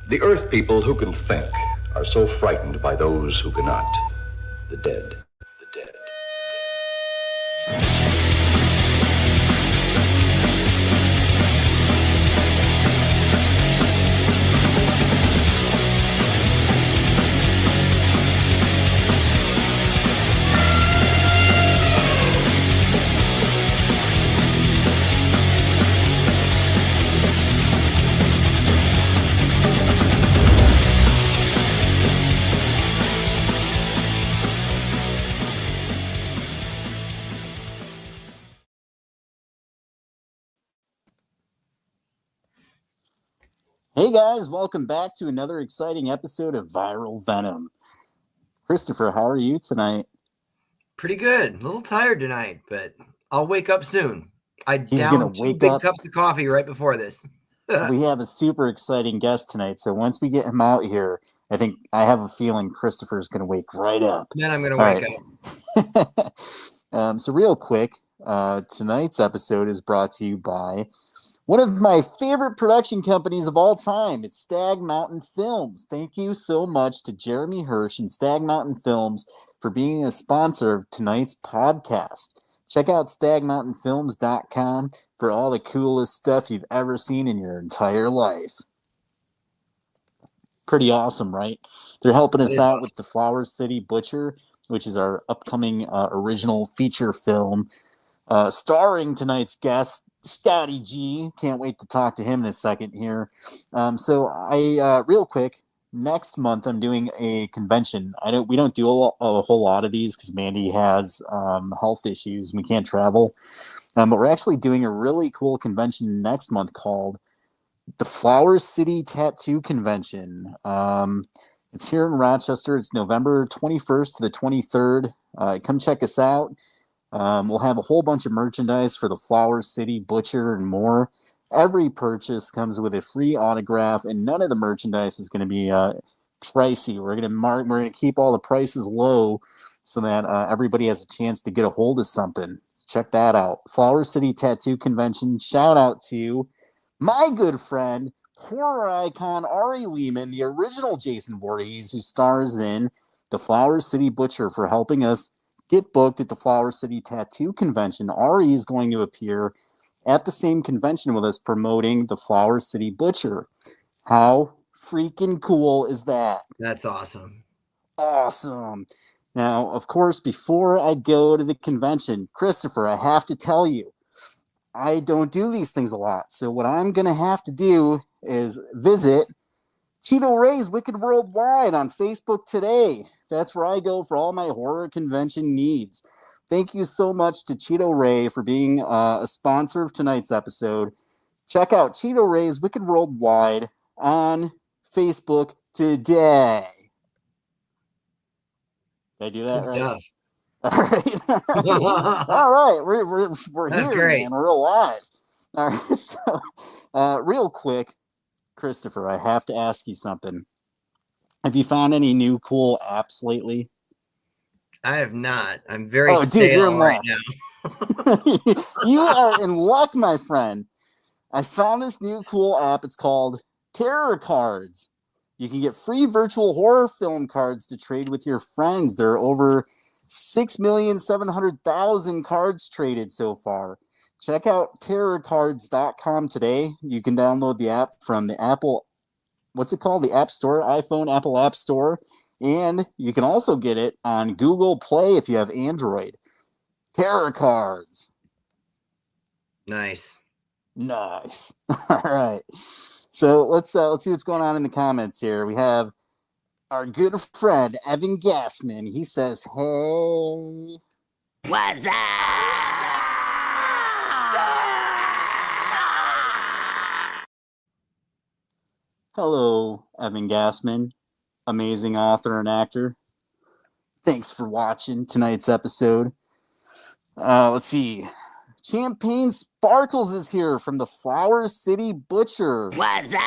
The Earth people who can think are so frightened by those who cannot. The dead. The dead. Hey guys, welcome back to another exciting episode of Viral Venom. Christopher, how are you tonight? Pretty good. A little tired tonight, but I'll wake up soon. He's going to wake up. 2 big cups of coffee right before this. We have a super exciting guest tonight, so once we get him out here, I have a feeling Christopher's going to wake right up. Then I'm going to wake up. So real quick, tonight's episode is brought to you by one of my favorite production companies of all time. It's Stag Mountain Films. Thank you so much to Jeremy Hirsch and Stag Mountain Films for being a sponsor of tonight's podcast. Check out stagmountainfilms.com for all the coolest stuff you've ever seen in your entire life. Pretty awesome, right? They're helping us out with The Flower City Butcher, which is our upcoming original feature film, starring tonight's guest, Scotti G. Can't wait to talk to him in a second here. Real quick, next month I'm doing a convention. We don't do a whole lot of these because Mandy has health issues. We can't travel. But we're actually doing a really cool convention next month called the Flower City Tattoo Convention. It's here in Rochester. It's November 21st to the 23rd. Come check us out. We'll have a whole bunch of merchandise for the Flower City Butcher and more. Every purchase comes with a free autograph, and none of the merchandise is going to be pricey. We're going to keep all the prices low so that everybody has a chance to get a hold of something. Check that out. Flower City Tattoo Convention. Shout out to my good friend, horror icon Ari Lehman, the original Jason Voorhees, who stars in the Flower City Butcher, for helping us get booked at the Flower City Tattoo Convention. Ari is going to appear at the same convention with us promoting the Flower City Butcher. How freaking cool is that? That's awesome. Awesome. Now, of course, before I go to the convention, Christopher, I have to tell you, I don't do these things a lot. So what I'm going to have to do is visit Cheeto Ray's Wicked Worldwide on Facebook today. That's where I go for all my horror convention needs. Thank you so much to Cheeto Ray for being a sponsor of tonight's episode. Check out Cheeto Ray's Wicked Worldwide on Facebook today. Did I do that right? Tough. All right. All right. We're That's here, great. man. We're alive. All right. So, real quick, Christopher, I have to ask you something. Have you found any new cool apps lately? I have not. I'm very stale right now. You are in luck, my friend. I found this new cool app. It's called Terror Cards. You can get free virtual horror film cards to trade with your friends. There are over 6,700,000 cards traded so far. Check out terrorcards.com today. You can download the app from the Apple, what's it called? The App Store, iPhone, Apple App Store. And you can also get it on Google Play if you have Android. Terror Cards. Nice. All right. So let's see what's going on in the comments here. We have our good friend Evan Gassman. He says, "Hey, what's up?" Hello, Evan Gassman, amazing author and actor. Thanks for watching tonight's episode. Let's see. Champagne Sparkles is here from the Flower City Butcher. What's up?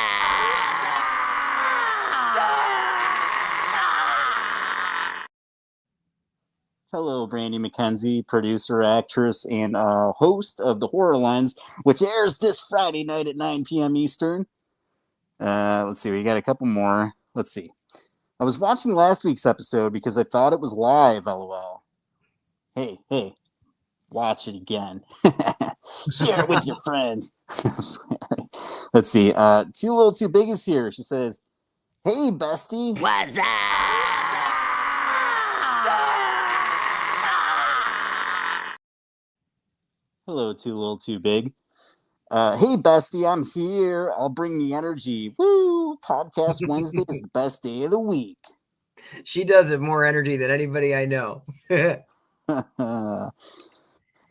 Hello, Brandy McKenzie, producer, actress, and host of The Horror Lines, which airs this Friday night at 9 p.m. Eastern. Let's see. We got a couple more. Let's see. I was watching last week's episode because I thought it was live, LOL. Hey, watch it again. Share it with your friends. Let's see. Too Little Too Big is here. She says, hey, bestie. What's up? Hello, Too Little Too Big. Hey, bestie, I'm here. I'll bring the energy. Woo! Podcast Wednesday is the best day of the week. She does have more energy than anybody I know.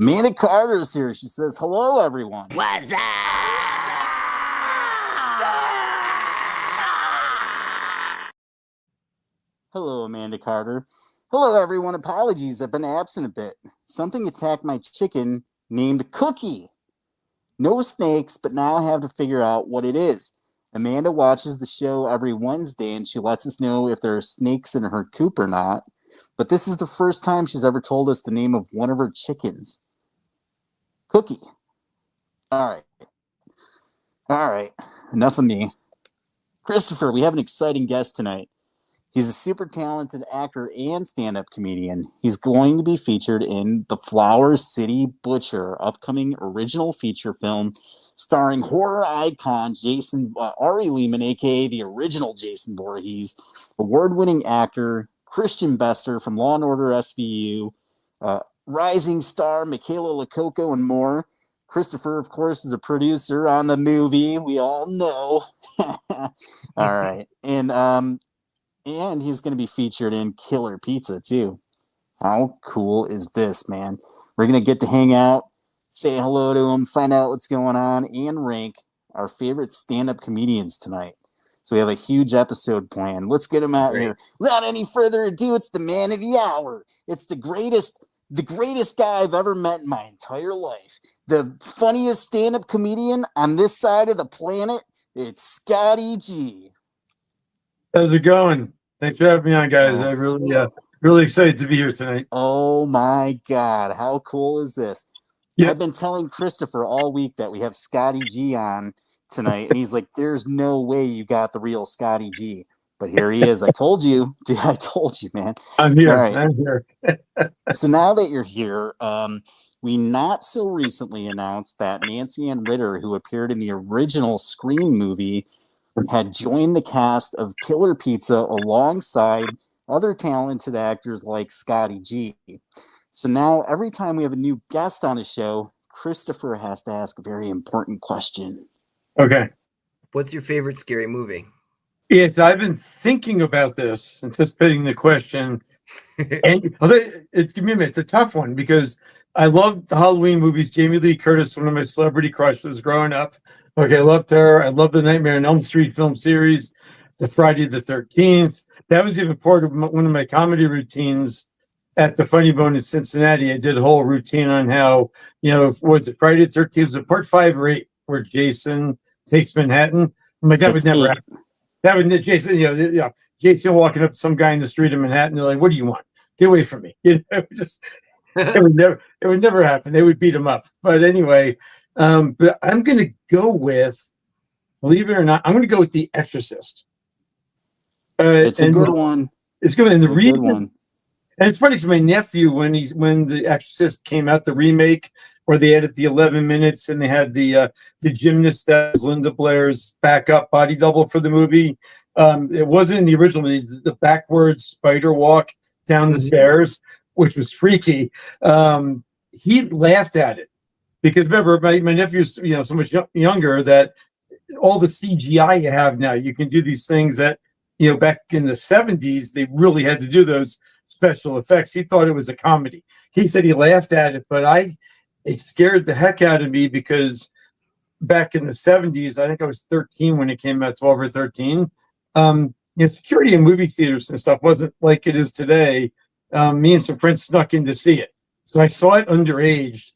Amanda Carter's here. She says, hello, everyone. What's up? Hello, Amanda Carter. Hello, everyone. Apologies. I've been absent a bit. Something attacked my chicken named Cookie. No snakes, but now I have to figure out what it is. Amanda watches the show every Wednesday, and she lets us know if there are snakes in her coop or not. But this is the first time she's ever told us the name of one of her chickens. Cookie. All right. Enough of me. Christopher, we have an exciting guest tonight. He's a super talented actor and stand-up comedian. He's going to be featured in The Flower City Butcher, upcoming original feature film starring horror icon Ari Lehman, a.k.a. the original Jason Voorhees, award-winning actor, Christian Bester from Law & Order SVU, rising star Michaela Lococo, and more. Christopher, of course, is a producer on the movie. We all know. All right. And he's going to be featured in Killer Pizza, too. How cool is this, man? We're going to get to hang out, say hello to him, find out what's going on, and rank our favorite stand-up comedians tonight. So we have a huge episode planned. Let's get him out here. Without any further ado, it's the man of the hour. It's the greatest guy I've ever met in my entire life. The funniest stand-up comedian on this side of the planet. It's Scotti G. How's it going? Thanks for having me on, guys. I'm really excited to be here tonight. Oh my God. How cool is this? Yep. I've been telling Christopher all week that we have Scotti G on tonight, and he's like, there's no way you got the real Scotti G. But here he is. I told you. I told you, man. I'm here. All right. I'm here. So now that you're here, we not so recently announced that Nancy Ann Ritter, who appeared in the original Scream movie, had joined the cast of Killer Pizza alongside other talented actors like Scotti G. So now every time we have a new guest on the show, Christopher has to ask a very important question. Okay. What's your favorite scary movie? Yes, I've been thinking about this, anticipating the question. And it's a tough one because I love the Halloween movies. Jamie Lee Curtis, one of my celebrity crushes growing up. Okay, I loved her. I love the Nightmare on Elm Street film series, the Friday the 13th. That was even part of one of my comedy routines at the Funny Bone in Cincinnati. I did a whole routine on how, was it Friday the 13th? Was it part 5 or 8 where Jason takes Manhattan? I'm like, that would never happen. That would Jason, Jason walking up to some guy in the street of Manhattan. They're like, "What do you want? Get away from me!" It would never happen. They would beat him up. But anyway, but I'm going to go with, believe it or not, I'm going to go with The Exorcist. It's a good one. It's good. And the reason, and it's funny because my nephew, when The Exorcist came out, the remake, where they added the 11 minutes and they had the gymnast that was Linda Blair's backup body double for the movie. It wasn't in the original movie, the backwards spider walk down the stairs, which was freaky. He laughed at it because remember, my nephew's so much younger that all the CGI you have now, you can do these things that back in the 70s they really had to do those special effects. He thought it was a comedy. He said he laughed at it, but it scared the heck out of me because back in the 70s, I think I was 13 when it came out, 12 or 13. Security in movie theaters and stuff wasn't like it is today. Me and some friends snuck in to see it. So I saw it underage,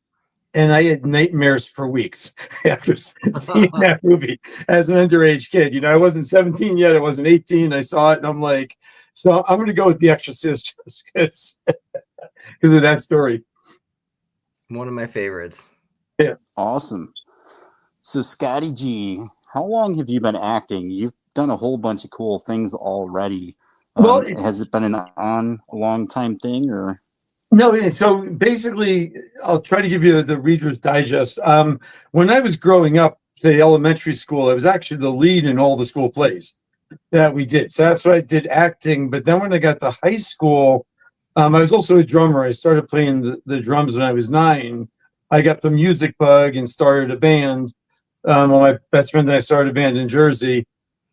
and I had nightmares for weeks after seeing that movie as an underage kid. I wasn't 17 yet. I wasn't 18. I saw it, and I'm like, so I'm going to go with The Exorcist just because of that story. One of my favorites. Yeah. Awesome. So Scotti G, how long have you been acting? You've done a whole bunch of cool things already. Well, Has it been a long time thing, or? No, so basically, I'll try to give you the Reader's Digest. When I was growing up, say elementary school, I was actually the lead in all the school plays that we did. So that's why I did acting. But then when I got to high school, I was also a drummer. I started playing the drums when I was 9. I got the music bug and started a band. Well, my best friend and I started a band in Jersey.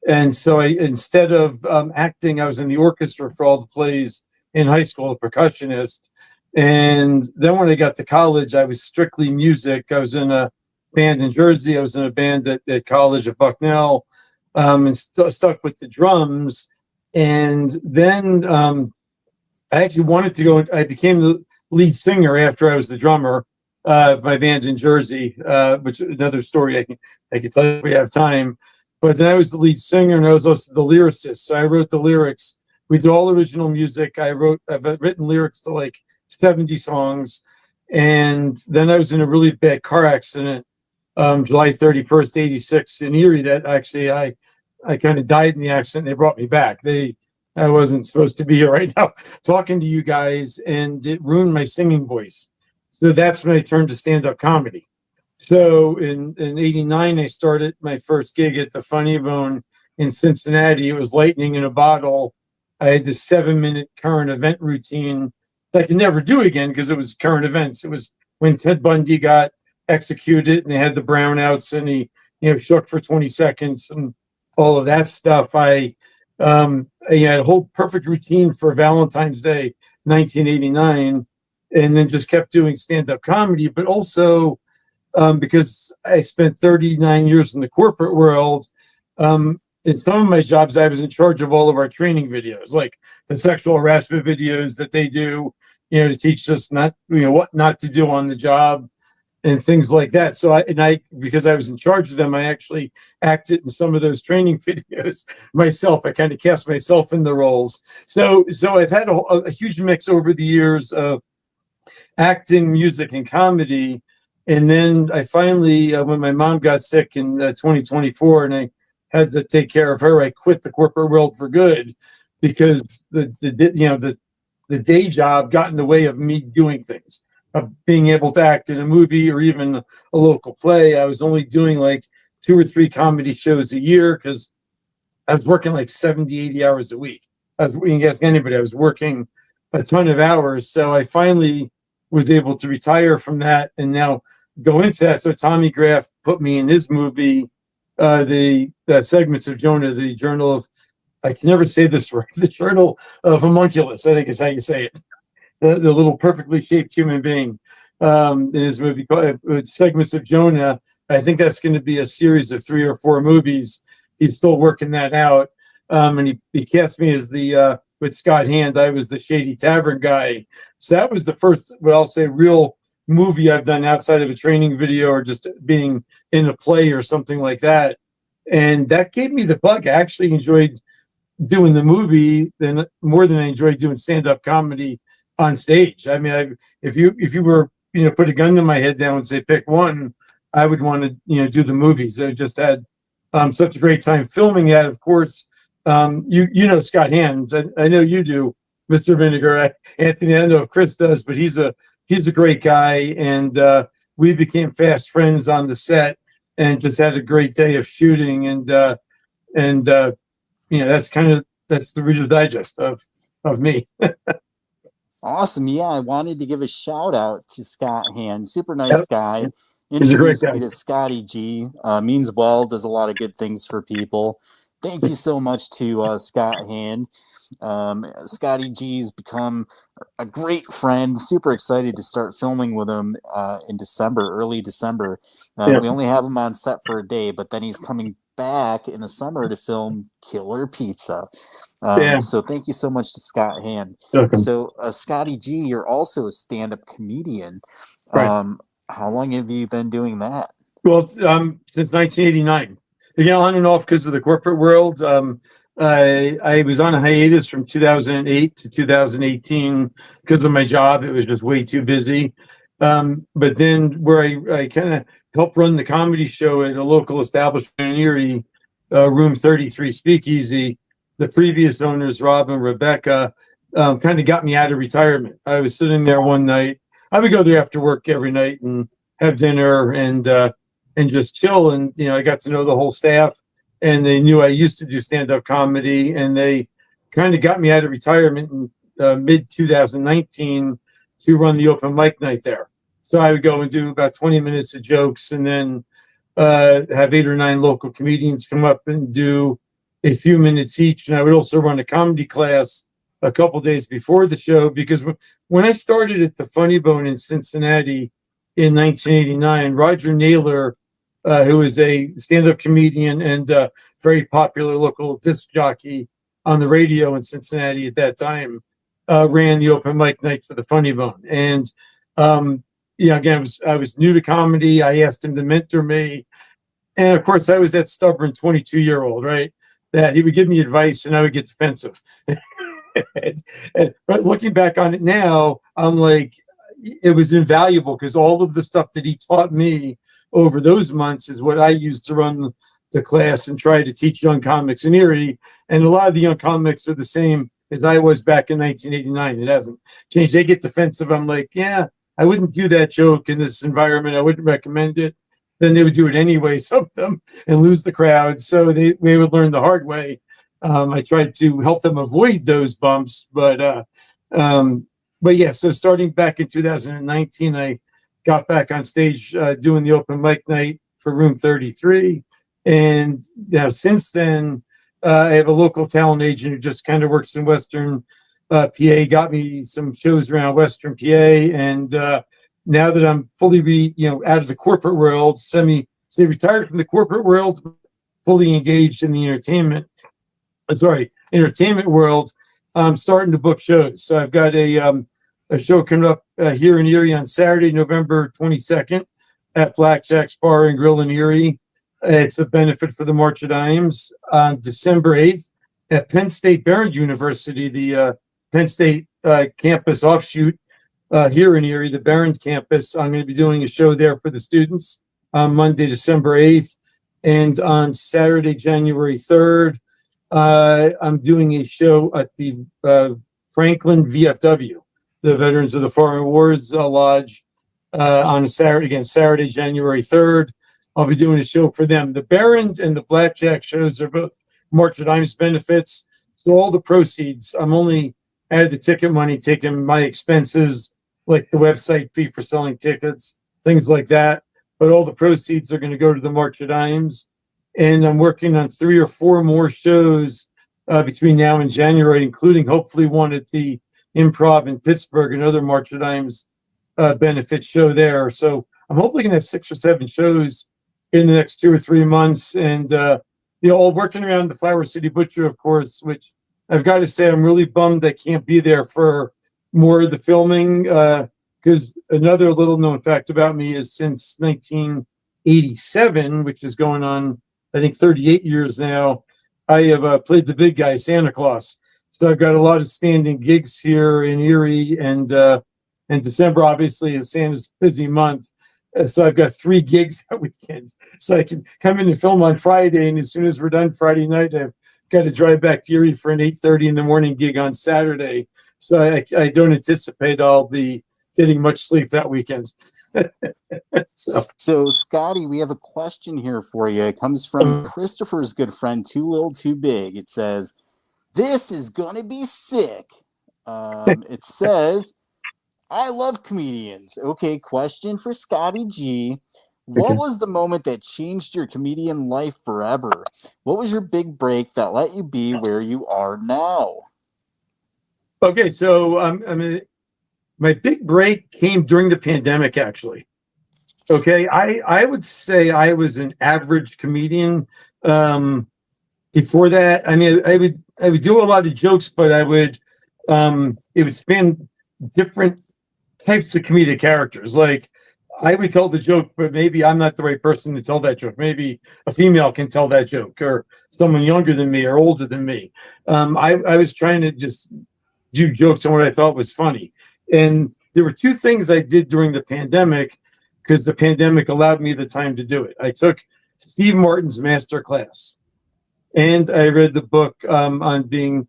And so instead of acting, I was in the orchestra for all the plays in high school, a percussionist. And then when I got to college, I was strictly music. I was in a band in Jersey. I was in a band at college at Bucknell, and stuck with the drums. And then I actually wanted to go. I became the lead singer after I was the drummer. My band in Jersey, which is another story I can tell you if we have time. But then I was the lead singer, and I was also the lyricist. So I wrote the lyrics. We did all original music. I've written lyrics to like 70 songs. And then I was in a really bad car accident, July 31st, 86 in Erie, that actually I kind of died in the accident. They brought me back. I wasn't supposed to be here right now talking to you guys, and it ruined my singing voice. So that's when I turned to stand-up comedy. So in 89, I started my first gig at the Funny Bone in Cincinnati. It was lightning in a bottle. I had this 7-minute current event routine that I could never do again because it was current events. It was when Ted Bundy got executed and they had the brownouts and he shook for 20 seconds and all of that stuff. I had a whole perfect routine for Valentine's Day, 1989, and then just kept doing stand-up comedy. But also because I spent 39 years in the corporate world, in some of my jobs, I was in charge of all of our training videos, like the sexual harassment videos that they do, to teach us what not to do on the job and things like that. So because I was in charge of them, I actually acted in some of those training videos myself. I kind of cast myself in the roles. So I've had a huge mix over the years of acting, music, and comedy. And then I finally, when my mom got sick in 2024, and I had to take care of her, I quit the corporate world for good because the day job got in the way of me doing things, of being able to act in a movie or even a local play. I was only doing like 2 or 3 comedy shows a year because I was working like 70, 80 hours a week. You can ask anybody, I was working a ton of hours. So I finally was able to retire from that and now go into that. So Tommy Graff put me in his movie, the Segments of Jonah, the Journal of, I can never say this right, the Journal of Homunculus, I think is how you say it. The little perfectly shaped human being in his movie called Segments of Jonah. I think that's going to be a series of 3 or 4 movies. He's still working that out. And he cast me as with Scott Hand, I was the Shady Tavern guy. So that was the first, what I'll say, real movie I've done outside of a training video or just being in a play or something like that. And that gave me the bug. I actually enjoyed doing the movie more than I enjoyed doing stand-up comedy on stage. I mean, if you were, put a gun to my head now and say, pick one, I would want to, do the movies. I just had such a great time filming that. Of course, you know Scott Hand. I know you do, Mr. Vinegar. Anthony, I know Chris does, but he's a great guy, and we became fast friends on the set, and just had a great day of shooting. And that's the Reader's Digest of me. Awesome. Yeah, I wanted to give a shout out to Scott Hand. Super nice guy. He's a great guy. Introduced me to Scotty G. Means well, does a lot of good things for people. Thank you so much to Scott Hand. Scotty G's become a great friend. Super excited to start filming with him in December, early December. We only have him on set for a day, but then he's coming back in the summer to film Killer Pizza. So thank you so much to Scott Hand. Welcome. So Scotty G, you're also a stand-up comedian. Right. How long have you been doing that? Well, since 1989. Again, on and off because of the corporate world. I was on a hiatus from 2008 to 2018 because of my job. It was just way too busy. But then where I kind of helped run the comedy show at a local establishment in Erie, Room 33 Speakeasy, the previous owners, Rob and Rebecca, kind of got me out of retirement. I was sitting there one night. I would go there after work every night and have dinner and just chill. And, I got to know the whole staff, and they knew I used to do stand-up comedy, and they kind of got me out of retirement in mid 2019 to run the open mic night there. So I would go and do about 20 minutes of jokes, and then have 8 or 9 local comedians come up and do a few minutes each. And I would also run a comedy class a couple days before the show, because when I started at the Funny Bone in Cincinnati in 1989, Roger Naylor, who was a stand-up comedian and very popular local disc jockey on the radio in Cincinnati at that time, ran the open mic night for the Funny Bone. And again, I was new to comedy. I asked him to mentor me, and of course, I was that stubborn 22-year-old, right? That he would give me advice, and I would get defensive. But looking back on it now, I'm like, it was invaluable, because all of the stuff that he taught me over those months is what I used to run the class and try to teach young comics in Erie. And a lot of the young comics are the same as I was back in 1989. It hasn't changed. They get defensive. I'm like, yeah, I wouldn't do that joke in this environment. I wouldn't recommend it. Then they would do it anyway, some of them, and lose the crowd. So they would learn the hard way. I tried to help them avoid those bumps, but yeah. So starting back in 2019, I got back on stage doing the open mic night for Room 33, and now since then, I have a local talent agent who just kind of works in Western PA. Got me some shows around Western PA, and now that I'm fully out of the corporate world, semi-retired from the corporate world, fully engaged in the entertainment world, I'm starting to book shows. So I've got a show coming up here in Erie on Saturday, November 22nd at Blackjack's Bar and Grill in Erie. It's a benefit for the March of Dimes. On December 8th at Penn State Barron University, the Penn State campus offshoot here in Erie, the Barron campus. I'm going to be doing a show there for the students on Monday, December 8th. And on Saturday, January 3rd, I'm doing a show at the Franklin VFW, the Veterans of the Foreign Wars Lodge, on a Saturday, January 3rd. I'll be doing a show for them. The Barons and the Blackjack shows are both March of Dimes benefits. So all the proceeds, I'm only out of the ticket money, taking my expenses, like the website fee for selling tickets, things like that. But all the proceeds are going to go to the March of Dimes. And I'm working on 3 or 4 more shows between now and January, including hopefully one at the Improv in Pittsburgh, another March of Dimes benefit show there. So I'm hopefully going to have 6 or 7 shows in the next 2 or 3 months. And, all working around the Flower City Butcher, of course, which I've got to say, I'm really bummed I can't be there for more of the filming, because another little known fact about me is since 1987, which is going on, I think, 38 years now, I have played the big guy, Santa Claus. So I've got a lot of standing gigs here in Erie, and December obviously is Santa's busy month. So I've got 3 gigs that weekend. So I can come in and film on Friday, and as soon as we're done Friday night, I've got to drive back to Erie for an 8:30 in the morning gig on Saturday. So I don't anticipate I'll be getting much sleep that weekend. So Scotti, we have a question here for you. It comes from Christopher's good friend, Too Little Too Big. It says, "This is gonna be sick." It says, "I love comedians." Okay, question for Scotti G. What was the moment that changed your comedian life forever? What was your big break that let you be where you are now? Okay, so my big break came during the pandemic, actually. Okay, I would say I was an average comedian. Before that, I mean, I would do a lot of jokes, but it would span different types of comedic characters. Like, I would tell the joke, but maybe I'm not the right person to tell that joke. Maybe a female can tell that joke, or someone younger than me or older than me. I was trying to just do jokes on what I thought was funny. And there were two things I did during the pandemic because the pandemic allowed me the time to do it. I took Steve Martin's master class, and I read the book on being,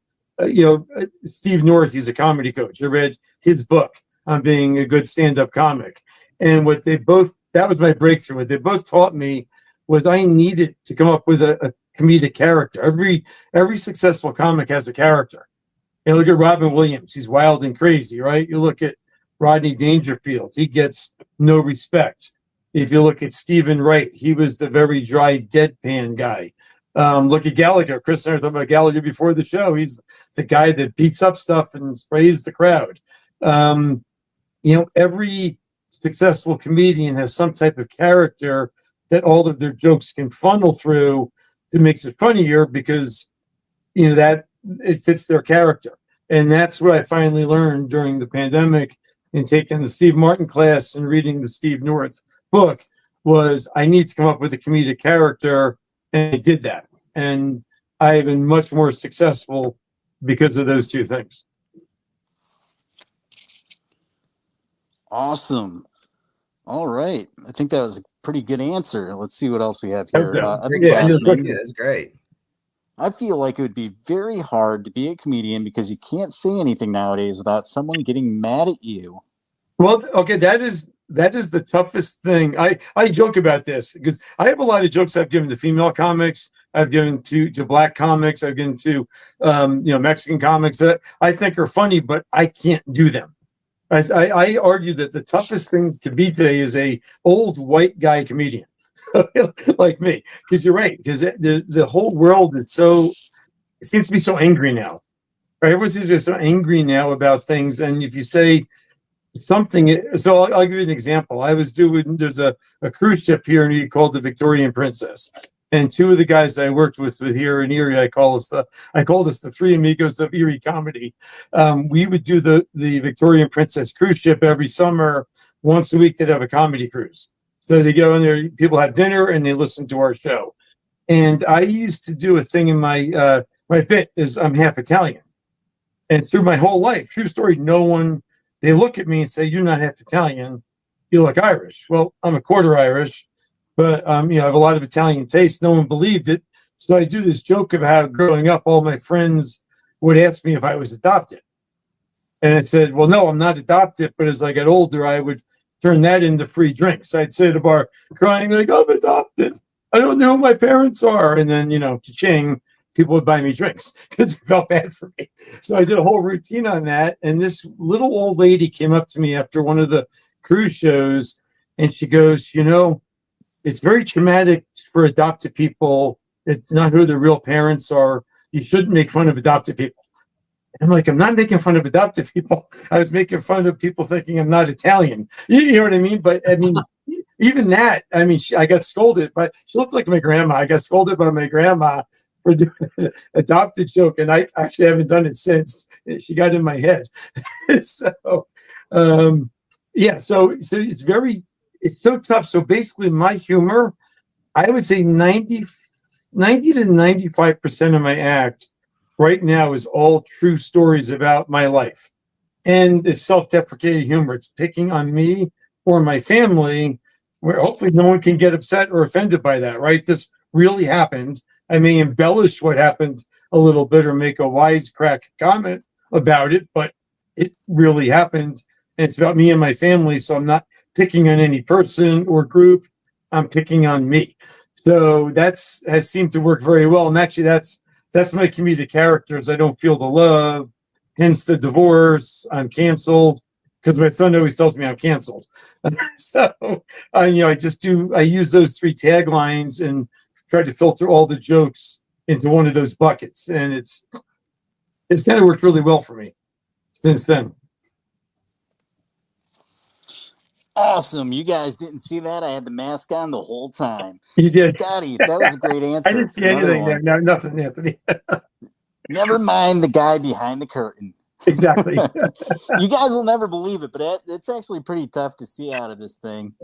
Steve North. He's a comedy coach. I read his book on being a good stand-up comic, and what they both, that was my breakthrough. What they both taught me was I needed to come up with a comedic character. Every successful comic has a character. You look at Robin Williams, he's wild and crazy, right? You look at Rodney Dangerfield, he gets no respect. If you look at Stephen Wright, he was the very dry, deadpan guy. Look at Gallagher. Chris and I were talking about Gallagher before the show. He's the guy that beats up stuff and sprays the crowd. Every successful comedian has some type of character that all of their jokes can funnel through to makes it funnier because, that it fits their character. And that's what I finally learned during the pandemic in taking the Steve Martin class and reading the Steve North book was I need to come up with a comedic character. And I did that. And I've been much more successful because of those two things. Awesome. All right. I think that was a pretty good answer. Let's see what else we have here. That's great. I feel like it would be very hard to be a comedian because you can't say anything nowadays without someone getting mad at you. Well, okay, that is the toughest thing. I joke about this because I have a lot of jokes I've given to female comics, I've given to black comics, I've given to Mexican comics that I think are funny, but I can't do them. I argue that the toughest thing to be today is a old white guy comedian like me, because you're right, because the whole world is it seems to be so angry now. Right? Everyone's just so angry now about things, and if you say something, so I'll give you an example. There's a cruise ship here in Erie called the Victorian Princess, and two of the guys that I worked with here in Erie, I called us the three amigos of Erie comedy. We would do the Victorian Princess cruise ship every summer. Once a week they'd have a comedy cruise. So they go in there, people have dinner, and they listen to our show. And I used to do a thing in my bit is I'm half Italian. And through my whole life, true story, they look at me and say, "You're not half Italian, you look Irish." Well, I'm a quarter Irish, but I have a lot of Italian taste. No one believed it. So I do this joke of how growing up, all my friends would ask me if I was adopted. And I said, well, no, I'm not adopted. But as I got older, I would turn that into free drinks. I'd sit at a bar crying like, I'm adopted. I don't know who my parents are. And then, cha-ching, people would buy me drinks because it felt bad for me. So I did a whole routine on that. And this little old lady came up to me after one of the cruise shows, and she goes, it's very traumatic for adopted people. It's not who their real parents are. You shouldn't make fun of adopted people. I'm like, I'm not making fun of adopted people. I was making fun of people thinking I'm not Italian. You know what I mean? But I mean, even that, I got scolded, but she looked like my grandma. I got scolded by my grandma for doing an adopted joke, and I actually haven't done it since. She got in my head. So it's so tough. So basically my humor, I would say 90 to 95% of my act right now is all true stories about my life. And it's self-deprecating humor. It's picking on me or my family, where hopefully no one can get upset or offended by that, right? This really happened. I may embellish what happened a little bit or make a wisecrack comment about it, but it really happened. And it's about me and my family, so I'm not picking on any person or group. I'm picking on me. So has seemed to work very well. And actually, that's my comedic characters. I don't feel the love, hence the divorce. I'm canceled because my son always tells me I'm canceled. So I use those three taglines and try to filter all the jokes into one of those buckets. And it's kind of worked really well for me since then. Awesome. You guys didn't see that. I had the mask on the whole time. You did. Scotti, that was a great answer. I didn't see anything there. No, nothing, Anthony. Never mind the guy behind the curtain. Exactly. You guys will never believe it, but it's actually pretty tough to see out of this thing.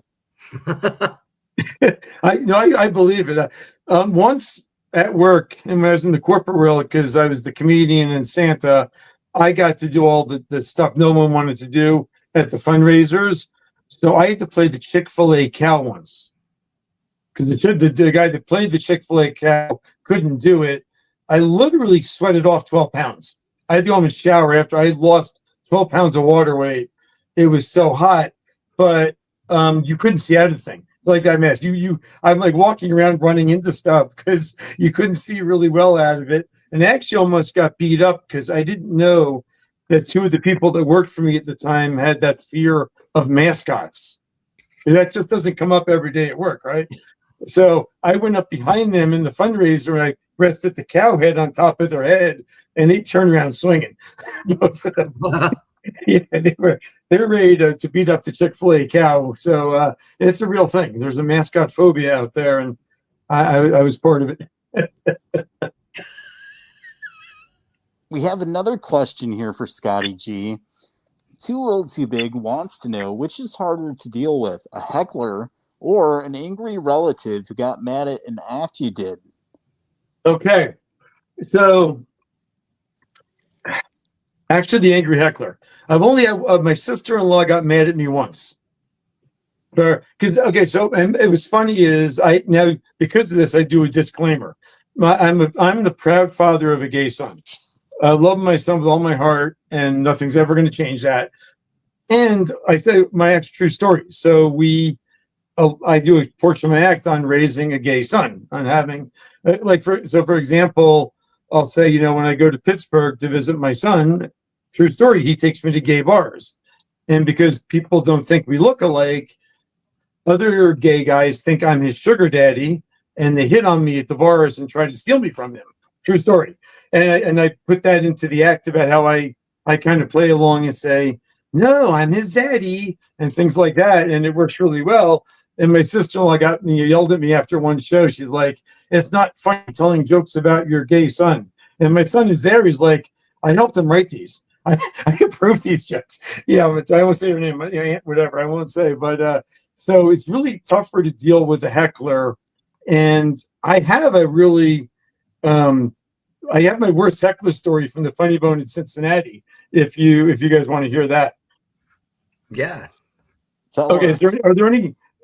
I believe it. Once at work, and when I was in the corporate world, because I was the comedian in Santa, I got to do all the stuff no one wanted to do. at the fundraisers. So I had to play the Chick-fil-A cow once because the guy that played the Chick-fil-A cow couldn't do it. I literally sweated off 12 pounds. I had to go home and shower after I had lost 12 pounds of water weight. It was so hot, but you couldn't see out of the thing. It's like that mask. I'm like walking around running into stuff because you couldn't see really well out of it. And I actually almost got beat up because I didn't know that two of the people that worked for me at the time had that fear of mascots. And that just doesn't come up every day at work, right? So I went up behind them in the fundraiser and I rested the cow head on top of their head, and they turned around swinging. Yeah, they were ready to beat up the Chick-fil-A cow. So it's a real thing. There's a mascot phobia out there, and I was part of it. We have another question here for Scotti G. Too Little Too Big wants to know which is harder to deal with, a heckler or an angry relative who got mad at an act you did. Okay, so actually, the angry heckler. I've only had my sister-in-law got mad at me once. Because and it was funny is I now because of this I do a disclaimer. I'm the proud father of a gay son. I love my son with all my heart, and nothing's ever going to change that. And I say my actual true story. So I do a portion of my act on raising a gay son, on having for example. I'll say, when I go to Pittsburgh to visit my son, true story, he takes me to gay bars. And because people don't think we look alike, other gay guys think I'm his sugar daddy, and they hit on me at the bars and try to steal me from him. True story. And I put that into the act about how I kind of play along and say, no, I'm his zaddy, and things like that. And it works really well. And my sister-in-law yelled at me after one show. She's like, it's not funny telling jokes about your gay son. And my son is there. He's like, I helped him write these. I can prove these jokes. Yeah, but I won't say her name. Whatever, I won't say. But so it's really tougher to deal with a heckler. And I have I have my worst heckler story from the Funny Bone in Cincinnati. If you guys want to hear that. Yeah. Okay.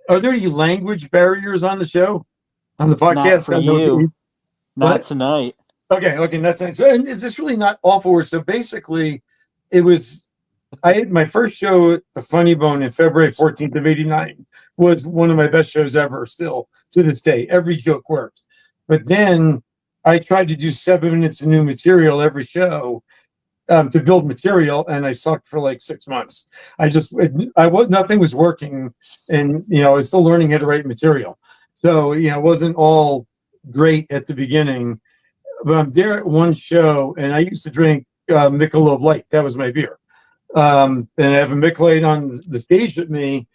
Are there any language barriers on the show, on the podcast? Not for you. Not tonight. Okay, that's nice. And it's just really not awful words. So basically, I had my first show at the Funny Bone in February 14th of 89 was one of my best shows ever still to this day. Every joke works. But then I tried to do 7 minutes of new material every show to build material, and I sucked for like 6 months. Nothing was working, and I was still learning how to write material. So it wasn't all great at the beginning. But I'm there at one show, and I used to drink Michelob Light. That was my beer. And I have a Michelob on the stage with me,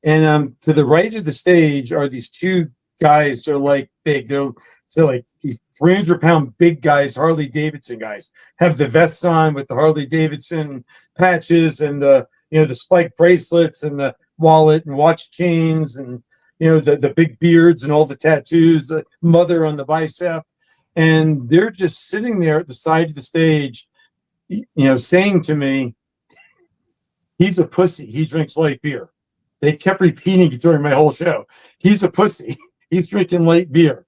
and to the right of the stage are these two guys. They're like big. They're like these 300-pound big guys, Harley Davidson guys, have the vests on with the Harley Davidson patches and the spike bracelets and the wallet and watch chains and the big beards and all the tattoos, the mother on the bicep. And they're just sitting there at the side of the stage, saying to me, he's a pussy. He drinks light beer. They kept repeating it during my whole show. He's a pussy. He's drinking light beer.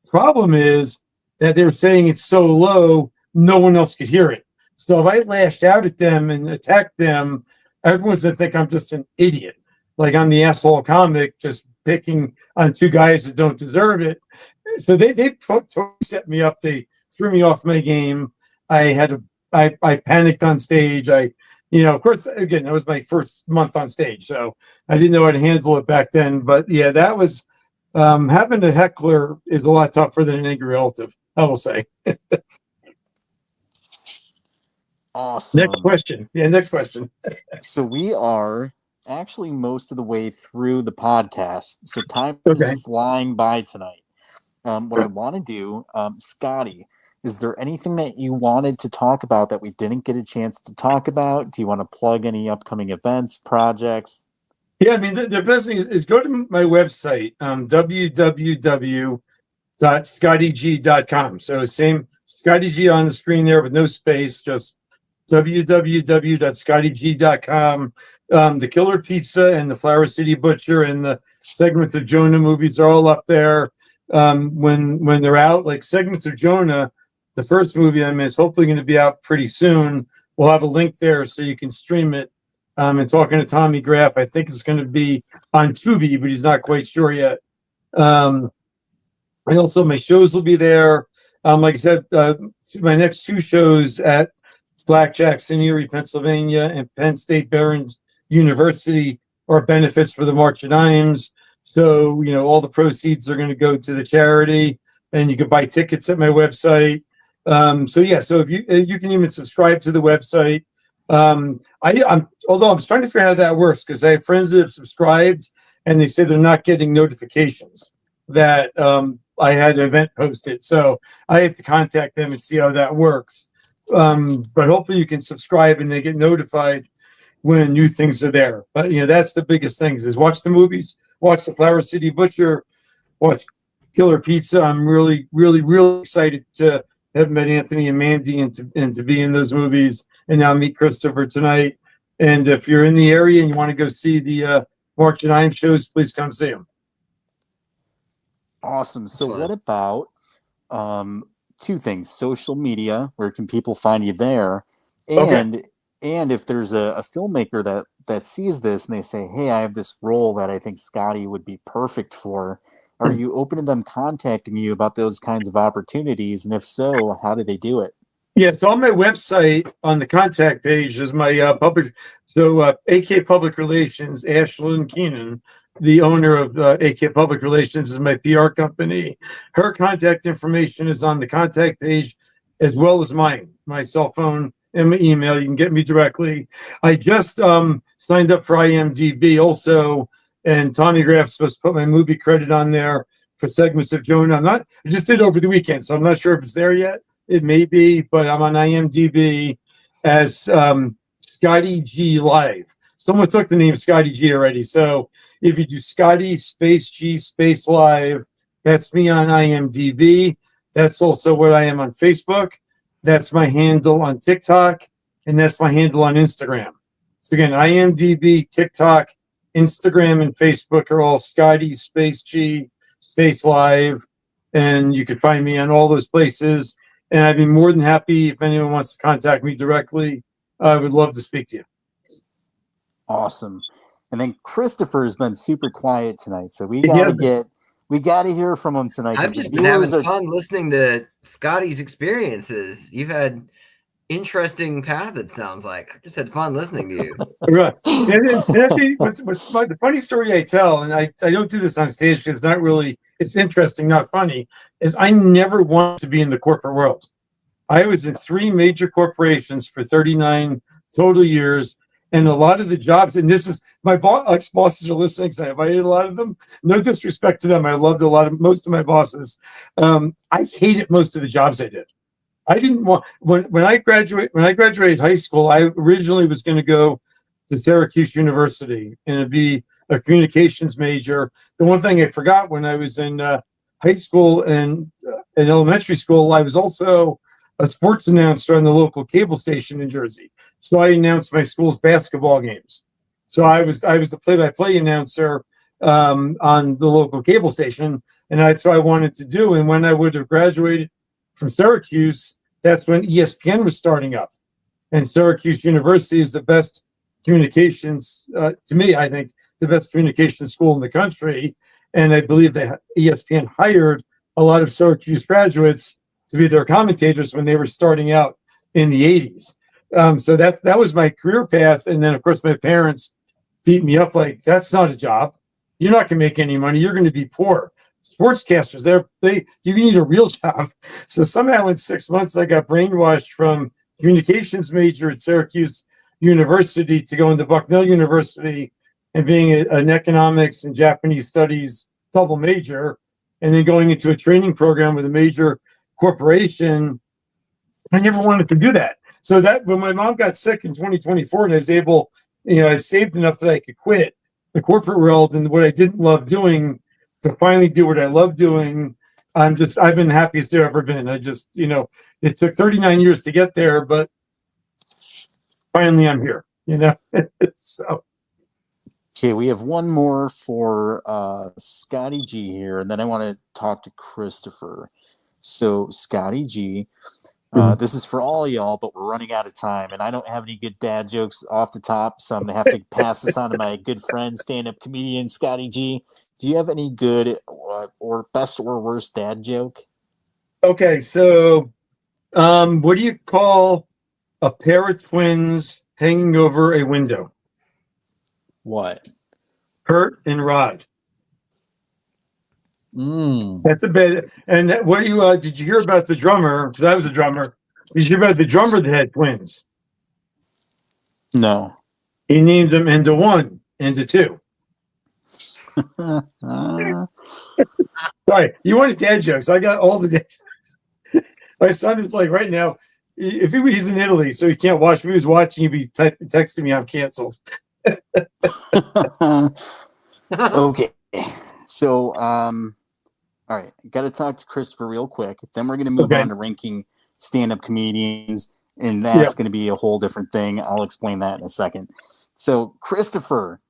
Problem is that they were saying it's so low, no one else could hear it. So if I lashed out at them and attacked them, everyone's going to think I'm just an idiot. Like I'm the asshole comic just picking on two guys that don't deserve it. So they totally set me up. They threw me off my game. I panicked on stage. Of course, again, that was my first month on stage, so I didn't know how to handle it back then. But yeah, that was having a heckler is a lot tougher than an angry relative, I will say. Awesome. Next question. Yeah, next question. So we are actually most of the way through the podcast, so time is flying by tonight. What I want to do, Scotti, is there anything that you wanted to talk about that we didn't get a chance to talk about? Do you want to plug any upcoming events, projects? Yeah, I mean, the best thing is go to my website, www.scottig.com. So same Scotti G on the screen there with no space, just www.scottig.com. The Killer Pizza and the Flower City Butcher and the Segments of Jonah movies are all up there. When they're out, like Segments of Jonah, the first movie is hopefully going to be out pretty soon. We'll have a link there so you can stream it. And talking to Tommy Graff, I think it's going to be on Tubi, but he's not quite sure yet. And also my shows will be there. Like I said, my next 2 shows at Blackjacks in Erie, Pennsylvania, and Penn State Barron's University are benefits for the March of Dimes. So, all the proceeds are going to go to the charity, and you can buy tickets at my website. So if you can even subscribe to the website. Although I'm trying to figure out how that works, because I have friends that have subscribed and they say they're not getting notifications that I had an event posted. So I have to contact them and see how that works. But hopefully you can subscribe and they get notified when new things are there. But that's the biggest thing is watch the movies, watch the Flower City Butcher, watch Killer Pizza. I'm really, really, really excited to have met Anthony and Mandy and to be in those movies, and now meet Christopher tonight. And if you're in the area and you want to go see the March of Dimes shows, please come see them. Awesome. So what about 2 things? Social media, where can people find you there? And if there's a filmmaker that sees this and they say, hey, I have this role that I think Scotti would be perfect for, are you open to them contacting you about those kinds of opportunities? And if so, how do they do it? Yeah, so on my website, on the contact page, is my public. So AK Public Relations, Ashlyn Keenan, the owner of AK Public Relations, is my PR company. Her contact information is on the contact page, as well as mine, my cell phone and my email. You can get me directly. I just signed up for IMDb also, and Tommy Graff's supposed to put my movie credit on there for Segments of Jonah. I just did it over the weekend, so I'm not sure if it's there yet. It may be, but I'm on IMDb as Scotti G Live. Someone took the name Scotti G already. So if you do Scotti space G space Live, that's me on IMDb. That's also what I am on Facebook. That's my handle on TikTok, and that's my handle on Instagram. So again, IMDb, TikTok, Instagram, and Facebook are all Scotti space G space Live, and you can find me on all those places. And I'd be more than happy if anyone wants to contact me directly. I would love to speak to you. Awesome. And then Christopher has been super quiet tonight, so we gotta hear from him tonight. I've just been having fun listening to Scotty's experiences. You've had interesting path, it sounds like. I just had fun listening to you. Right. The funny story I tell, and I don't do this on stage because it's interesting, not funny, is I never wanted to be in the corporate world. I was in 3 major corporations for 39 total years, and a lot of the jobs, and this is my ex-bosses are listening, because I invited a lot of them. No disrespect to them. I loved most of my bosses. I hated most of the jobs I did. I didn't want when I graduated high school, I originally was going to go to Syracuse University and be a communications major. The one thing I forgot when I was in high school and in elementary school, I was also a sports announcer on the local cable station in Jersey. So I announced my school's basketball games. So I was the play-by-play announcer on the local cable station, and that's what I wanted to do. And when I would have graduated from Syracuse, that's when ESPN was starting up. And Syracuse University is the best communications, to me, I think, the best communications school in the country. And I believe that ESPN hired a lot of Syracuse graduates to be their commentators when they were starting out in the 80s. So that was my career path. And then, of course, my parents beat me up like, that's not a job. You're not going to make any money. You're going to be poor. Sportscasters, you need a real job. So somehow in 6 months, I got brainwashed from communications major at Syracuse University to go into Bucknell University and being an economics and Japanese studies double major, and then going into a training program with a major corporation. I never wanted to do that. So that when my mom got sick in 2024 and I was able, I saved enough that I could quit the corporate world and what I didn't love doing to finally do what I love doing. I've been the happiest I've ever been. It took 39 years to get there, but finally I'm here, So Okay, we have one more for Scotty G here, and then I want to talk to Christopher. So, Scotty G, this is for all y'all, but we're running out of time, and I don't have any good dad jokes off the top, so I'm going to have to pass this on to my good friend, stand-up comedian Scotty G. Do you have any good or best or worst dad joke? Okay, so what do you call a pair of twins hanging over a window? What? Hurt and Rod. Mm. That's a bit. And what do you did you hear about the drummer? Because I was a drummer. Did you hear about the drummer that had twins? No. He named them into one, into two. Sorry, you wanted dad jokes. I got all the dad jokes. My son is like right now. He's in Italy, so he can't watch. If he was watching, he'd be texting me, "I'm canceled." Okay. So, all right, got to talk to Christopher real quick. Then we're going to move on to ranking stand-up comedians, and that's going to be a whole different thing. I'll explain that in a second. So, Christopher,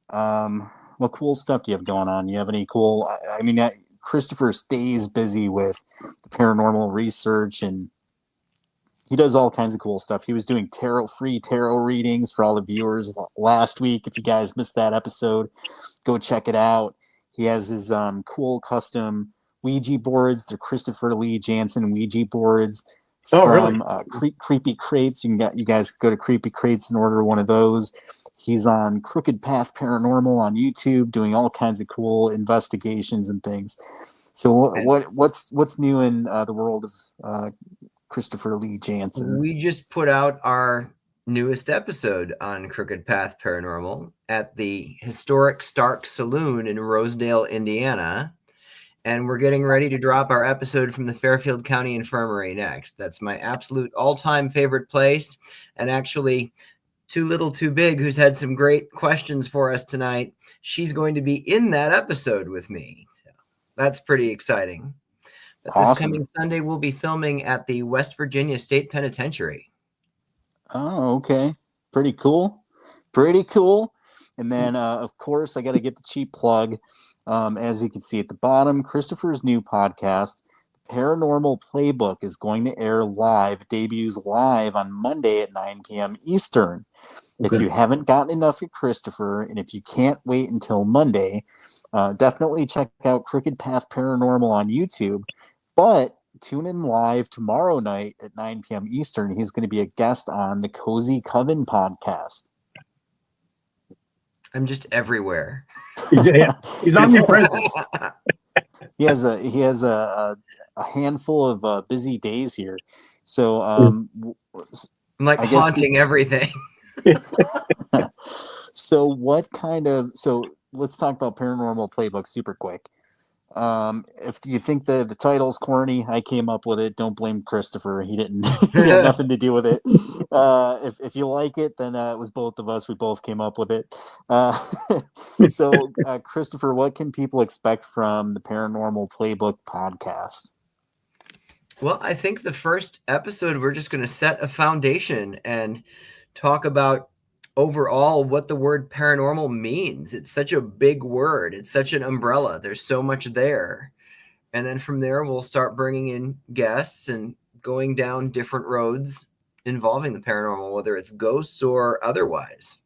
what cool stuff do you have going on? You have any cool? I mean, Christopher stays busy with the paranormal research, and he does all kinds of cool stuff. He was doing free tarot readings for all the viewers last week. If you guys missed that episode, go check it out. He has his cool custom Ouija boards. They're Christopher Lee Jansen Ouija boards from Creepy Crates. You guys go to Creepy Crates and order one of those. He's on Crooked Path Paranormal on YouTube, doing all kinds of cool investigations and things. So what's new in the world of Christopher Lee Jansen? We just put out our newest episode on Crooked Path Paranormal at the historic Stark Saloon in Rosedale, Indiana. And we're getting ready to drop our episode from the Fairfield County Infirmary next. That's my absolute all-time favorite place. And actually, Too Little Too Big, who's had some great questions for us tonight, she's going to be in that episode with me. So that's pretty exciting. But this coming Sunday, we'll be filming at the West Virginia State Penitentiary. Oh, okay. Pretty cool. Pretty cool. And then, of course, I got to get the cheap plug. As you can see at the bottom, Christopher's new podcast, Paranormal Playbook, is going to air live, debuts live on Monday at 9 p.m. Eastern. Okay. If you haven't gotten enough of Christopher, and if you can't wait until Monday, definitely check out Crooked Path Paranormal on YouTube. But tune in live tomorrow night at 9 p.m. Eastern. He's going to be a guest on the Cozy Coven podcast. I'm just everywhere. He's omnipresent. He has a handful of busy days here. So I'm like haunting everything. So let's talk about Paranormal Playbook super quick. If you think the title's corny, I came up with it. Don't blame Christopher. He had nothing to do with it. If you like it, then it was both of us. We both came up with it. So, Christopher, what can people expect from the Paranormal Playbook podcast? Well, I think the first episode, we're just going to set a foundation and talk about overall what the word paranormal means. It's such a big word. It's such an umbrella. There's so much there. And then from there, we'll start bringing in guests and going down different roads involving the paranormal, whether it's ghosts or otherwise.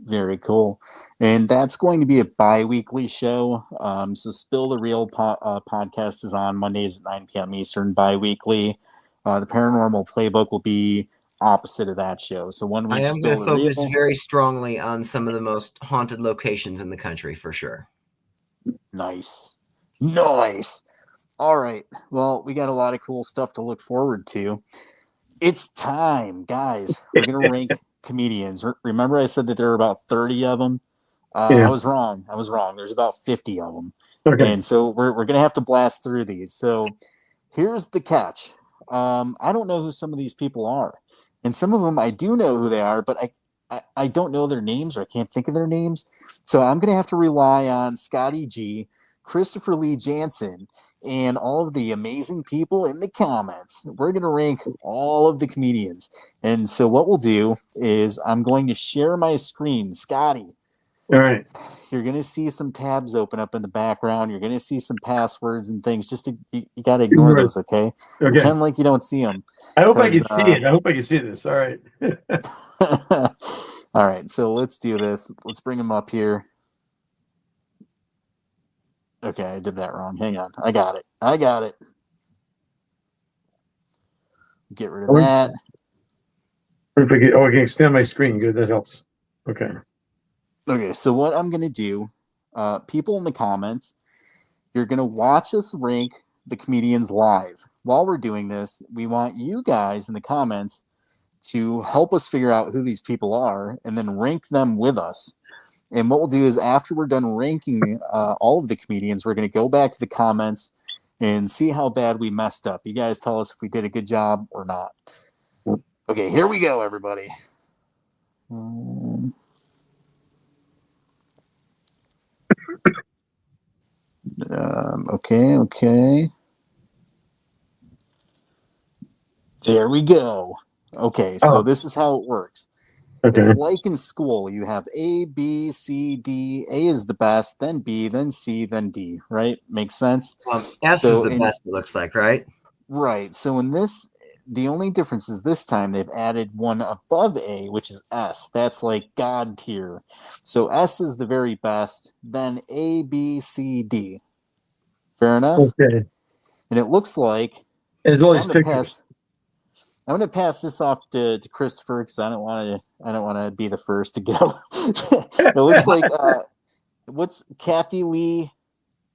Very cool. And that's going to be a bi-weekly show. So Spill the Real podcast is on Mondays at 9 p.m. Eastern, bi-weekly. The Paranormal Playbook will be opposite of that show. So 1 week, I am going to focus very strongly on some of the most haunted locations in the country for sure. Nice. All right. Well, we got a lot of cool stuff to look forward to. It's time, guys. We're going to rank comedians. Remember I said that there were about 30 of them? I was wrong. There's about 50 of them. Okay. And so we're going to have to blast through these. So here's the catch. I don't know who some of these people are. And some of them I do know who they are, but I don't know their names, or I can't think of their names. So I'm going to have to rely on Scotty G, Christopher Lee Jansen, and all of the amazing people in the comments. We're going to rank all of the comedians. And so what we'll do is I'm going to share my screen. Scotty, All right. You're gonna see some tabs open up in the background. You're gonna see some passwords and things. You gotta ignore those, okay? Okay. Pretend like you don't see them. I hope I can see it. I hope I can see this. All right. All right, so let's do this. Let's bring him up here. Okay, I did that wrong. Hang on. I got it. Get rid of that. I can expand my screen. Good, that helps. Okay. Okay, so what I'm going to do, people in the comments, you're going to watch us rank the comedians live. While we're doing this, we want you guys in the comments to help us figure out who these people are and then rank them with us. And what we'll do is after we're done ranking all of the comedians, we're going to go back to the comments and see how bad we messed up. You guys tell us if we did a good job or not. Okay, here we go, everybody. Okay. There we go. Okay, so this is how it works. Okay. It's like in school. You have A, B, C, D. A is the best, then B, then C, then D, right? Makes sense? S is the best, it looks like, right? Right. So in this, the only difference is this time they've added one above A, which is S. That's like God tier. So S is the very best, then A, B, C, D. Fair enough? Okay. And it looks like there's all these pictures. I'm going to pass this off to Christopher because I don't want to be the first to go. It looks like what's Kathy Lee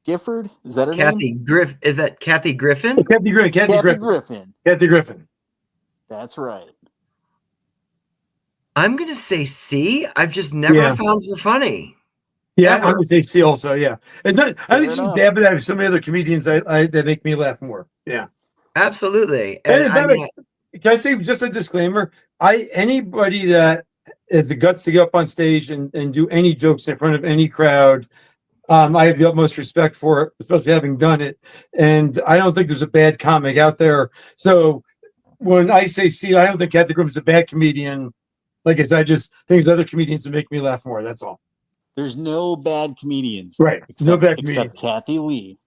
Gifford? Is that her name? Is that Kathy Griffin? Oh, Kathy Griffin. Kathy Griffin. That's right. I'm going to say C. I've just never found her funny. Yeah, I'm going to say C also. Yeah, I think she's bad, but I have so many other comedians that make me laugh more. Yeah, absolutely. And can I say just a disclaimer? Anybody that has the guts to get up on stage and do any jokes in front of any crowd, I have the utmost respect for it, especially having done it. And I don't think there's a bad comic out there. So when I say C, I don't think Kathy Griffin's a bad comedian. Like I said, I just think there's other comedians that make me laugh more. That's all. There's no bad comedians. Right. Except Kathy Lee.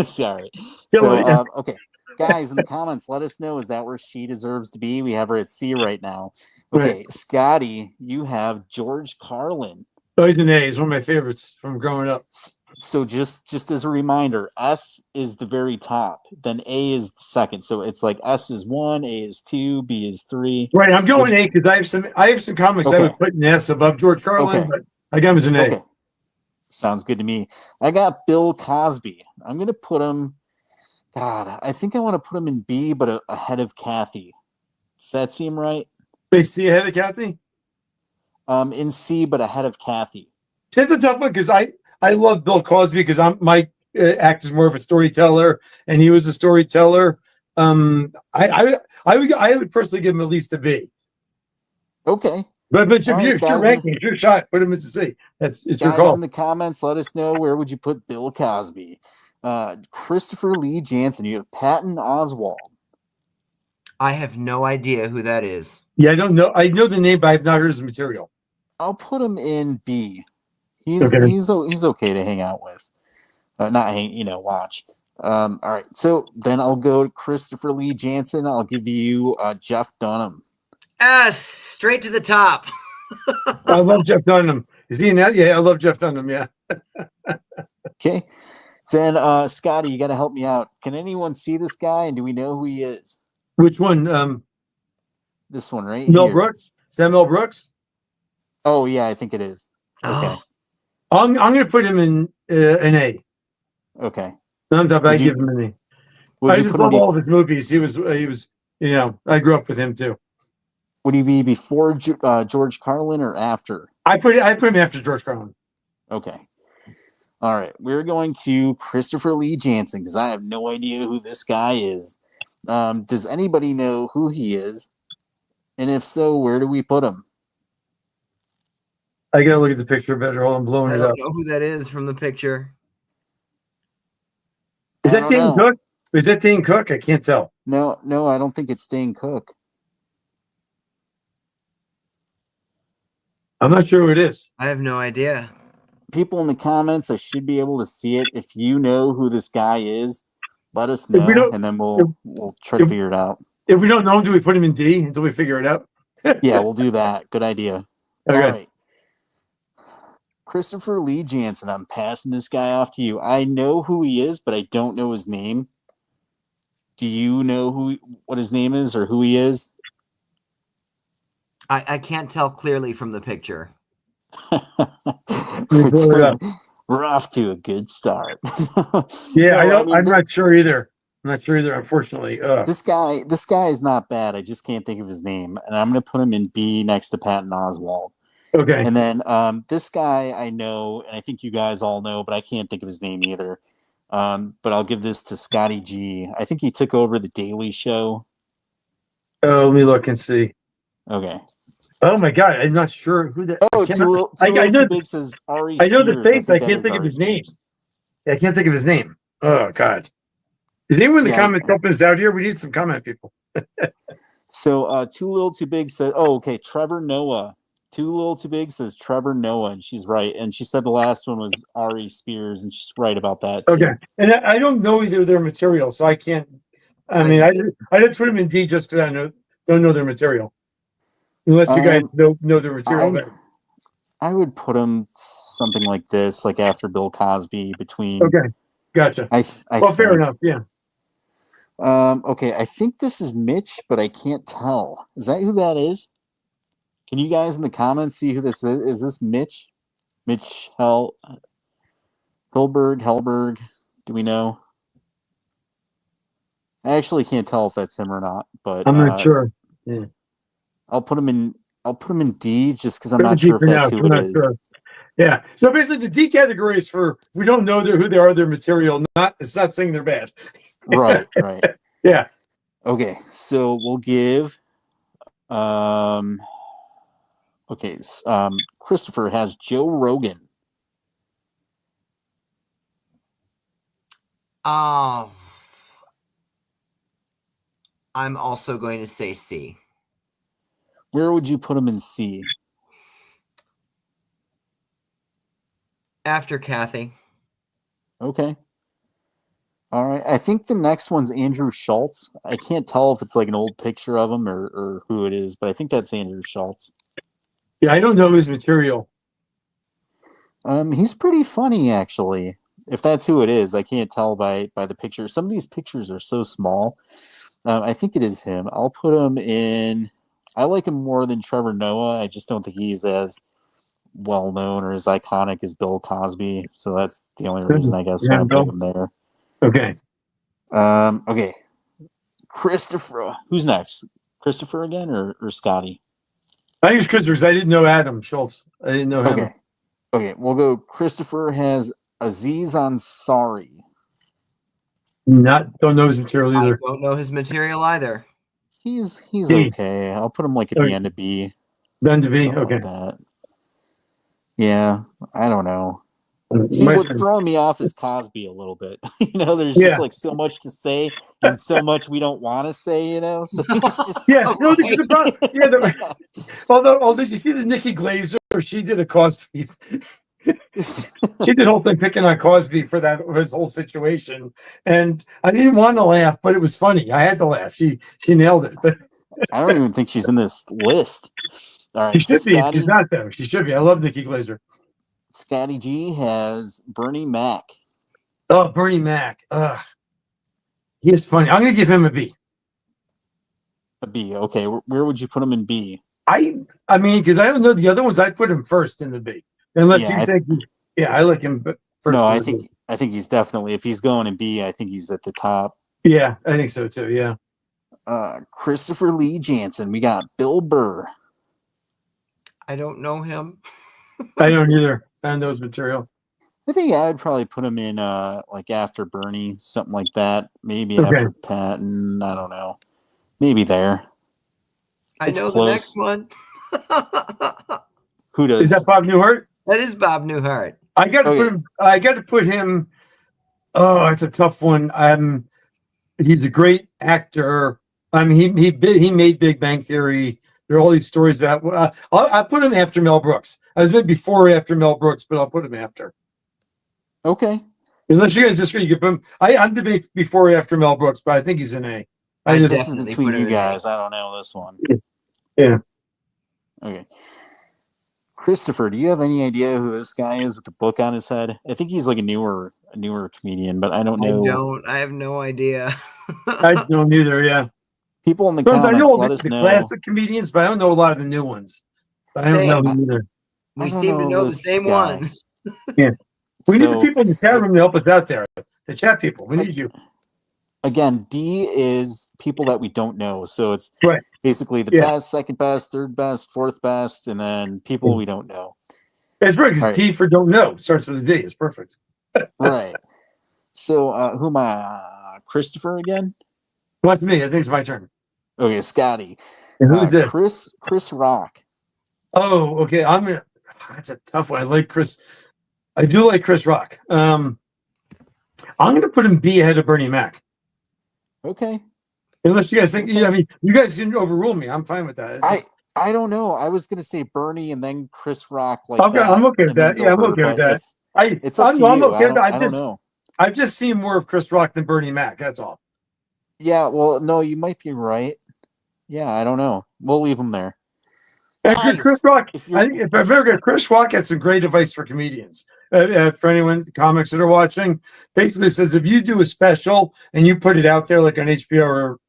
Sorry. So, okay. Guys, in the comments, let us know, is that where she deserves to be? We have her at C right now. Okay, right. Scotti, you have George Carlin. Oh, he's an A. He's one of my favorites from growing up. So just as a reminder, S is the very top, then A is the second. So it's like S is 1, A is 2, B is 3. Right, I'm going A because I have some comics I would put an S above George Carlin, but I got him as an A. Okay. Sounds good to me. I got Bill Cosby. I'm going to put him... God, I think I want to put him in B, but ahead of Kathy. Does that seem right? They C ahead of Kathy? In C, but ahead of Kathy. It's a tough one because I love Bill Cosby because my act is more of a storyteller, and he was a storyteller. I would personally give him at least a B. Okay. But if you're ranking, if you're shot, put him as a C. It's your call. Guys in the comments, let us know, where would you put Bill Cosby? Christopher Lee Jansen. You have Patton Oswalt. I have no idea who that is. Yeah, I don't know. I know the name, but I've not heard his material. I'll put him in B. He's okay to hang out with. Watch. All right. So then I'll go to Christopher Lee Jansen. I'll give you Jeff Dunham. Straight to the top. I love Jeff Dunham. Is he in that? Yeah, I love Jeff Dunham. Yeah. Okay. Then, Scotti, you got to help me out. Can anyone see this guy, and do we know who he is? Which one? This one, right? Mel Brooks? Is that Mel Brooks? Oh, yeah, I think it is. Okay. I'm going to put him in an A. Okay. I give him an A. I just love all of his movies. He was, I grew up with him too. Would he be before George Carlin or after? I put him after George Carlin. Okay. All right, we're going to Christopher Lee Jansen because I have no idea who this guy is. Does anybody know who he is? And if so, where do we put him? I gotta look at the picture better. Hold on, I'm blowing it up. I don't know who that is from the picture. Is that Dane Cook? Is that Dane Cook? I can't tell. No, I don't think it's Dane Cook. I'm not sure who it is. I have no idea. People in the comments, I should be able to see it. If you know who this guy is, let us If we know, don't- and then we'll try to figure it out. If we don't know him, do we put him in D until we figure it out? Yeah, we'll do that. Good idea. Okay. All right. Christopher Lee Jansen, I'm passing this guy off to you. I know who he is, but I don't know his name. Do you know what his name is or who he is? I can't tell clearly from the picture. We're off to a good start. Yeah, No, I'm not sure either. I'm not sure either, unfortunately. This guy is not bad. I just can't think of his name, and I'm going to put him in B next to Patton Oswalt. Okay. And then this guy I know, and I think you guys all know, but I can't think of his name either. But I'll give this to Scotti G. I think he took over the Daily Show. Oh, let me look and see. Okay. Oh my God, I'm not sure who that. Oh, I know. Big says Ari. I know the Spears. face. I can't think of his name. I can't think of his name. Oh God. Is anyone in the comments helping us out here? We need some comment people. So Too Little Too Big said, oh, okay, Trevor Noah. Too Little Too Big says Trevor Noah, and she's right. And she said the last one was Ari Spears, and she's right about that too. Okay. And I don't know either of their material, so I can't. I mean, I did put them in D just because I don't know their material. Unless you guys know their material better. I would put him something like this, like after Bill Cosby, between. Okay, gotcha. Fair enough. Yeah. Okay, I think this is Mitch, but I can't tell. Is that who that is? Can you guys in the comments see who this is? Is this Mitch? Mitch Hellberg? Do we know? I actually can't tell if that's him or not, but I'm not sure. Yeah. I'll put him in D just because I'm not sure if that's who it is. Sure. Yeah. So basically, the D category is for we don't know who they are, their material. It's not saying they're bad. Right. Yeah. Okay. So we'll give. Christopher has Joe Rogan. Oh. I'm also going to say C. Where would you put him in C? After Kathy. Okay. All right. I think the next one's Andrew Schultz. I can't tell if it's like an old picture of him or who it is, but I think that's Andrew Schultz. Yeah, I don't know his material. He's pretty funny, actually. If that's who it is, I can't tell by the picture. Some of these pictures are so small. I think it is him. I'll put him in. I like him more than Trevor Noah. I just don't think he's as well known or as iconic as Bill Cosby. So that's the only reason I guess I'll put him there. Okay. Okay. Christopher. Who's next? Christopher again or Scotti? I think it's Christopher. I didn't know Adam Schultz. I didn't know him. Okay. We'll go. Christopher has Aziz Ansari. Don't know his material either. I don't know his material either. He's okay. I'll put him like at the end of B. End of B. Okay. Like that. Yeah, I don't know. See, what's throwing me off is Cosby a little bit. There's just like so much to say and so much we don't want to say. So it's just the problem. Although did you see the Nikki Glazer? She did a Cosby. She did a whole thing picking on Cosby for his whole situation, and I didn't want to laugh, but it was funny. I had to laugh. She nailed it. But I don't even think she's in this list. All right, she should be. She's not though. She should be. I love Nikki Glazer. Scotti G has Bernie Mac. Oh, Bernie Mac. He's funny. I'm going to give him a B. A B. Okay, where would you put him in B? I mean, because I don't know the other ones. I'd put him first in the B. Unless you think, I like him first. No, I think he's definitely. If he's going in B, I think he's at the top. Yeah, I think so too. Yeah. Christopher Lee Jansen. We got Bill Burr. I don't know him. I don't either. I don't know his material. I think I'd probably put him in like after Bernie, something like that. Maybe after Patton. I don't know. Maybe there. It's close. The next one. Who does? Is that Bob Newhart? That is Bob Newhart. I got to put him. I got to put him. Oh, it's a tough one. He's a great actor. I mean, he made Big Bang Theory. There are all these stories about. I put him after Mel Brooks. I was maybe before or after Mel Brooks, but I'll put him after. Okay. Unless you guys disagree, you can put him. I'm debating before or after Mel Brooks, but I think he's an A. This is definitely between put him you in A. guys. I don't know this one. Yeah. Okay. Christopher, do you have any idea who this guy is with the book on his head? I think he's like a newer comedian, but I don't know. I have no idea. I don't either. Yeah. People in the Because I comments, know let us the know. classic comedians, but I don't know a lot of the new ones. But I don't know them either. We I don't seem to know the this same guy. one. Yeah. We need the So, people in the chat room to help us out there. The chat people. We need you. again, D is people that we don't know. So it's Right. basically the Yeah. best, second best, third best, fourth best, and then people we don't know. It's right because All right. D for don't know starts with a D. It's perfect. Right. So who am I? Christopher again? Well, that's me. I think it's my turn. Okay, Scotti. And who's it? Chris Rock. Oh, okay. That's a tough one. I like Chris. I do like Chris Rock. I'm gonna put him B ahead of Bernie Mac. Okay. Unless you guys think, I mean, you guys can overrule me. I'm fine with that. I don't know. I was gonna say Bernie and then Chris Rock like Okay, that. I'm okay with that. Yeah, I'm okay with that. It's up to you. Okay with that. I don't know. I've just seen more of Chris Rock than Bernie Mac. That's all. Yeah, well, no, you might be right. Yeah, I don't know. We'll leave him there. Guys, Chris Rock. If I think if I've ever got Chris Rock, had some great advice for comedians. For anyone, comics that are watching, basically says if you do a special and you put it out there like on HBO or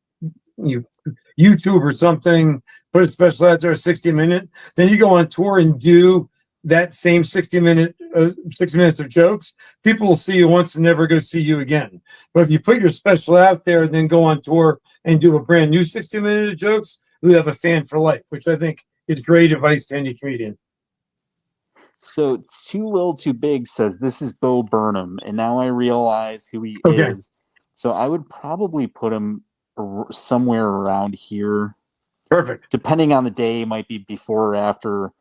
YouTube or something, put a special out there, 60-minute, then you go on tour and do that same 60 minutes of jokes, people will see you once and never go see you again. But if you put your special out there and then go on tour and do a brand new 60-minute jokes, you have a fan for life, which I think is great advice to any comedian. So Too Little Too Big says this is Bo Burnham, and now I realize who he is. So I would probably put him somewhere around here. Perfect. Depending on the day, might be before or after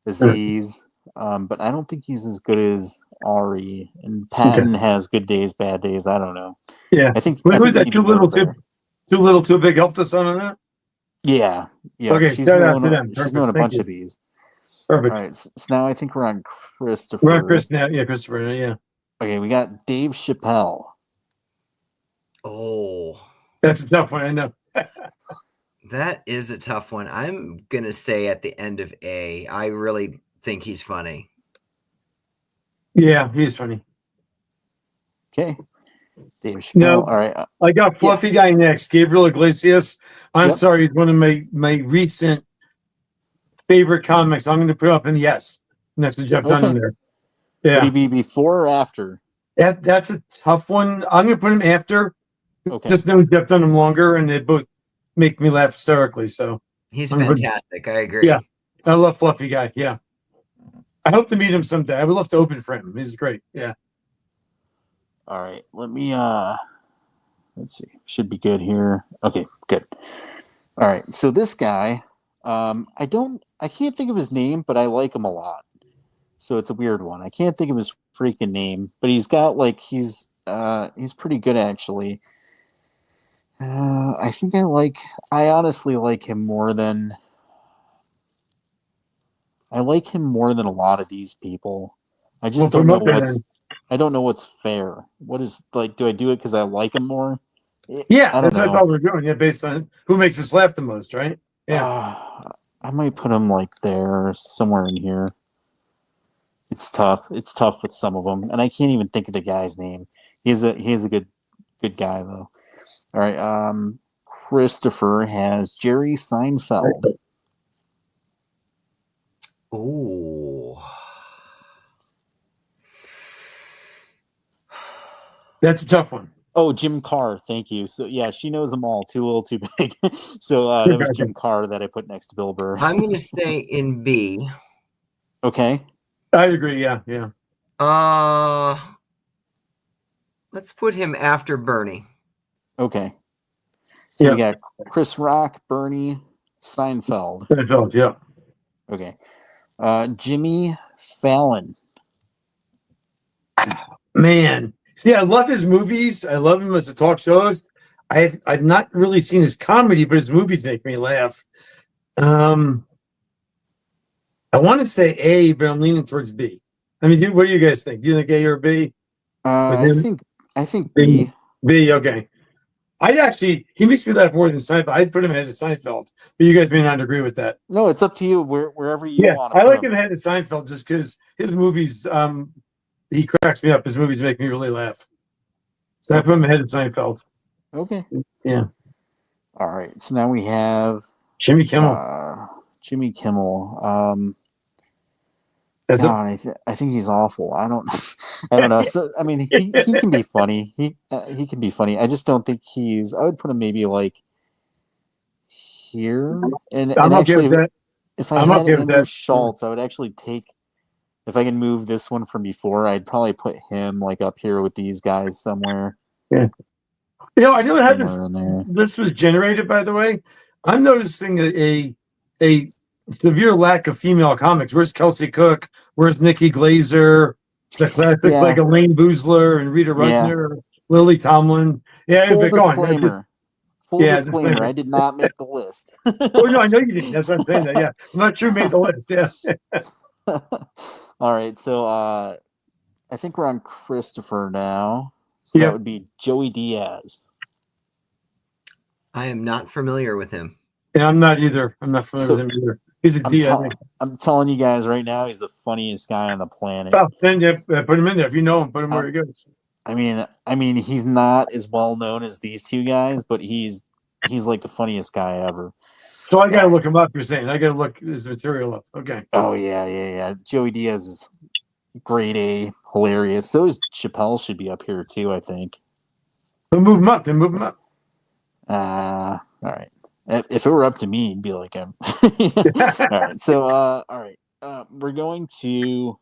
Aziz. But I don't think he's as good as Ari. And Patton has good days, bad days. I don't know. Yeah. I think who's that? Too Little Too Big helped us on that? Yeah. Okay, she's doing a bunch of these. Perfect. All right. So now I think we're on Christopher. We're on Chris now. Yeah, Christopher. Yeah. Okay, we got Dave Chappelle. Oh. That's a tough one, I know. That is a tough one. I'm going to say at the end of A. I really think he's funny. Yeah, he's funny. Okay. Dave Chappelle. No, all right. I got Fluffy Guy next. Gabriel Iglesias. I'm sorry, he's one of my recent favorite comics. I'm going to put up in the S next to Jeff Dunham there. Yeah. Would he be before or after? That's a tough one. I'm going to put him after. Okay. Just knowing Jeff Dunham longer, and they both make me laugh hysterically. So he's fantastic. I agree. Yeah, I love Fluffy Guy. Yeah, I hope to meet him someday. I would love to open for him. He's great. Yeah. All right. Let me let's see. Should be good here. Okay, good. All right. So this guy, I can't think of his name, but I like him a lot. So it's a weird one. I can't think of his freaking name, but he's got he's pretty good actually. I honestly like him more than a lot of these people. I just don't know what's fair. What is do I do it because I like him more? Yeah, that's what I thought we were doing. Yeah, based on who makes us laugh the most, right? Yeah. I might put him there, somewhere in here. It's tough. It's tough with some of them, and I can't even think of the guy's name. He's a good guy though. All right. Christopher has Jerry Seinfeld. Oh. That's a tough one. Oh, Jim Carr. Thank you. So, yeah, she knows them all. Too Little Too Big. So that was Jim Carr that I put next to Bill Burr. I'm going to stay in B. Okay. I agree. Yeah. Let's put him after Bernie. Okay. So we got Chris Rock, Bernie, Seinfeld. Seinfeld, yeah. Okay. Jimmy Fallon. Man. See, I love his movies. I love him as a talk show host. I've not really seen his comedy, but his movies make me laugh. I want to say A, but I'm leaning towards B. I mean, what do you guys think? Do you think A or B? I think B. B, okay. He makes me laugh more than Seinfeld. I'd put him ahead of Seinfeld, but you guys may not agree with that. No, it's up to you. Wherever you want to. I like him ahead of Seinfeld just because his movies, he cracks me up. His movies make me really laugh. So I put him ahead of Seinfeld. Okay. Yeah. All right. So now we have Jimmy Kimmel. Jimmy Kimmel. I think he's awful. I don't know. So I mean, he can be funny. He can be funny. I just don't think he's. I would put him maybe like here. And actually, if I had Andrew Schultz, I would actually take. If I can move this one from before, I'd probably put him like up here with these guys somewhere. Yeah. I know how this was generated, by the way. I'm noticing a severe lack of female comics. Where's Kelsey Cook? Where's Nikki Glazer? The classics like Elaine Boozler and Rita Rudner, Lily Tomlin. Yeah, full disclaimer. Full disclaimer, I did not make the list. No, I know you didn't. That's what I'm saying. That, yeah. I'm not sure who made the list. Yeah. All right, so I think we're on Christopher now. So that would be Joey Diaz. I am not familiar with him. Yeah, I'm not either. I'm not familiar with him either. He's a D. I'm telling you guys right now, he's the funniest guy on the planet. Oh, then put him in there. If you know him, put him where he goes. I mean, he's not as well known as these two guys, but he's like the funniest guy ever. So I gotta look him up. You're saying I gotta look his material up. Okay. Oh yeah. Joey Diaz is grade A, hilarious. So is Chappelle should be up here too, I think. But move him up. Then move him up. All right. If it were up to me, it'd be like him. All right. So all right. We're going to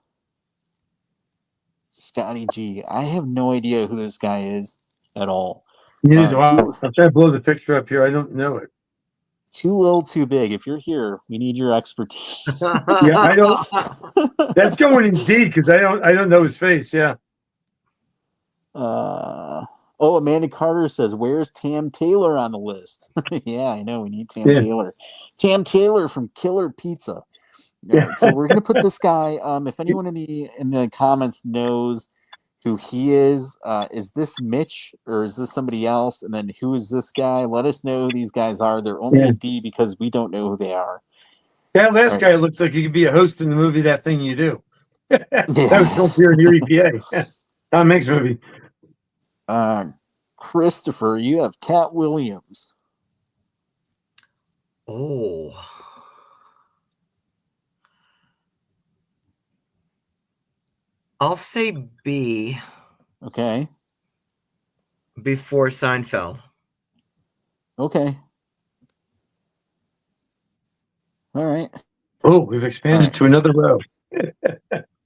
Scotti G. I have no idea who this guy is at all. Neither do I. I'm trying to blow the picture up here. I don't know it. Too little, too big. If you're here, we need your expertise. Yeah, I don't. That's going in D because I don't know his face. Yeah. Amanda Carter says, "Where's Tam Taylor on the list?" Yeah, I know we need Tam Taylor. Tam Taylor from Killer Pizza. Right, so we're gonna put this guy. If anyone in the comments knows who he is this Mitch or is this somebody else? And then who is this guy? Let us know who these guys are. They're only a D because we don't know who they are. That last guy looks like he could be a host in the movie That Thing You Do. That was filmed here near EPA. Tom Hanks movie. Christopher, you have Cat Williams. Oh. I'll say B. Okay. Before Seinfeld. Okay. All right. Oh, we've expanded to another row.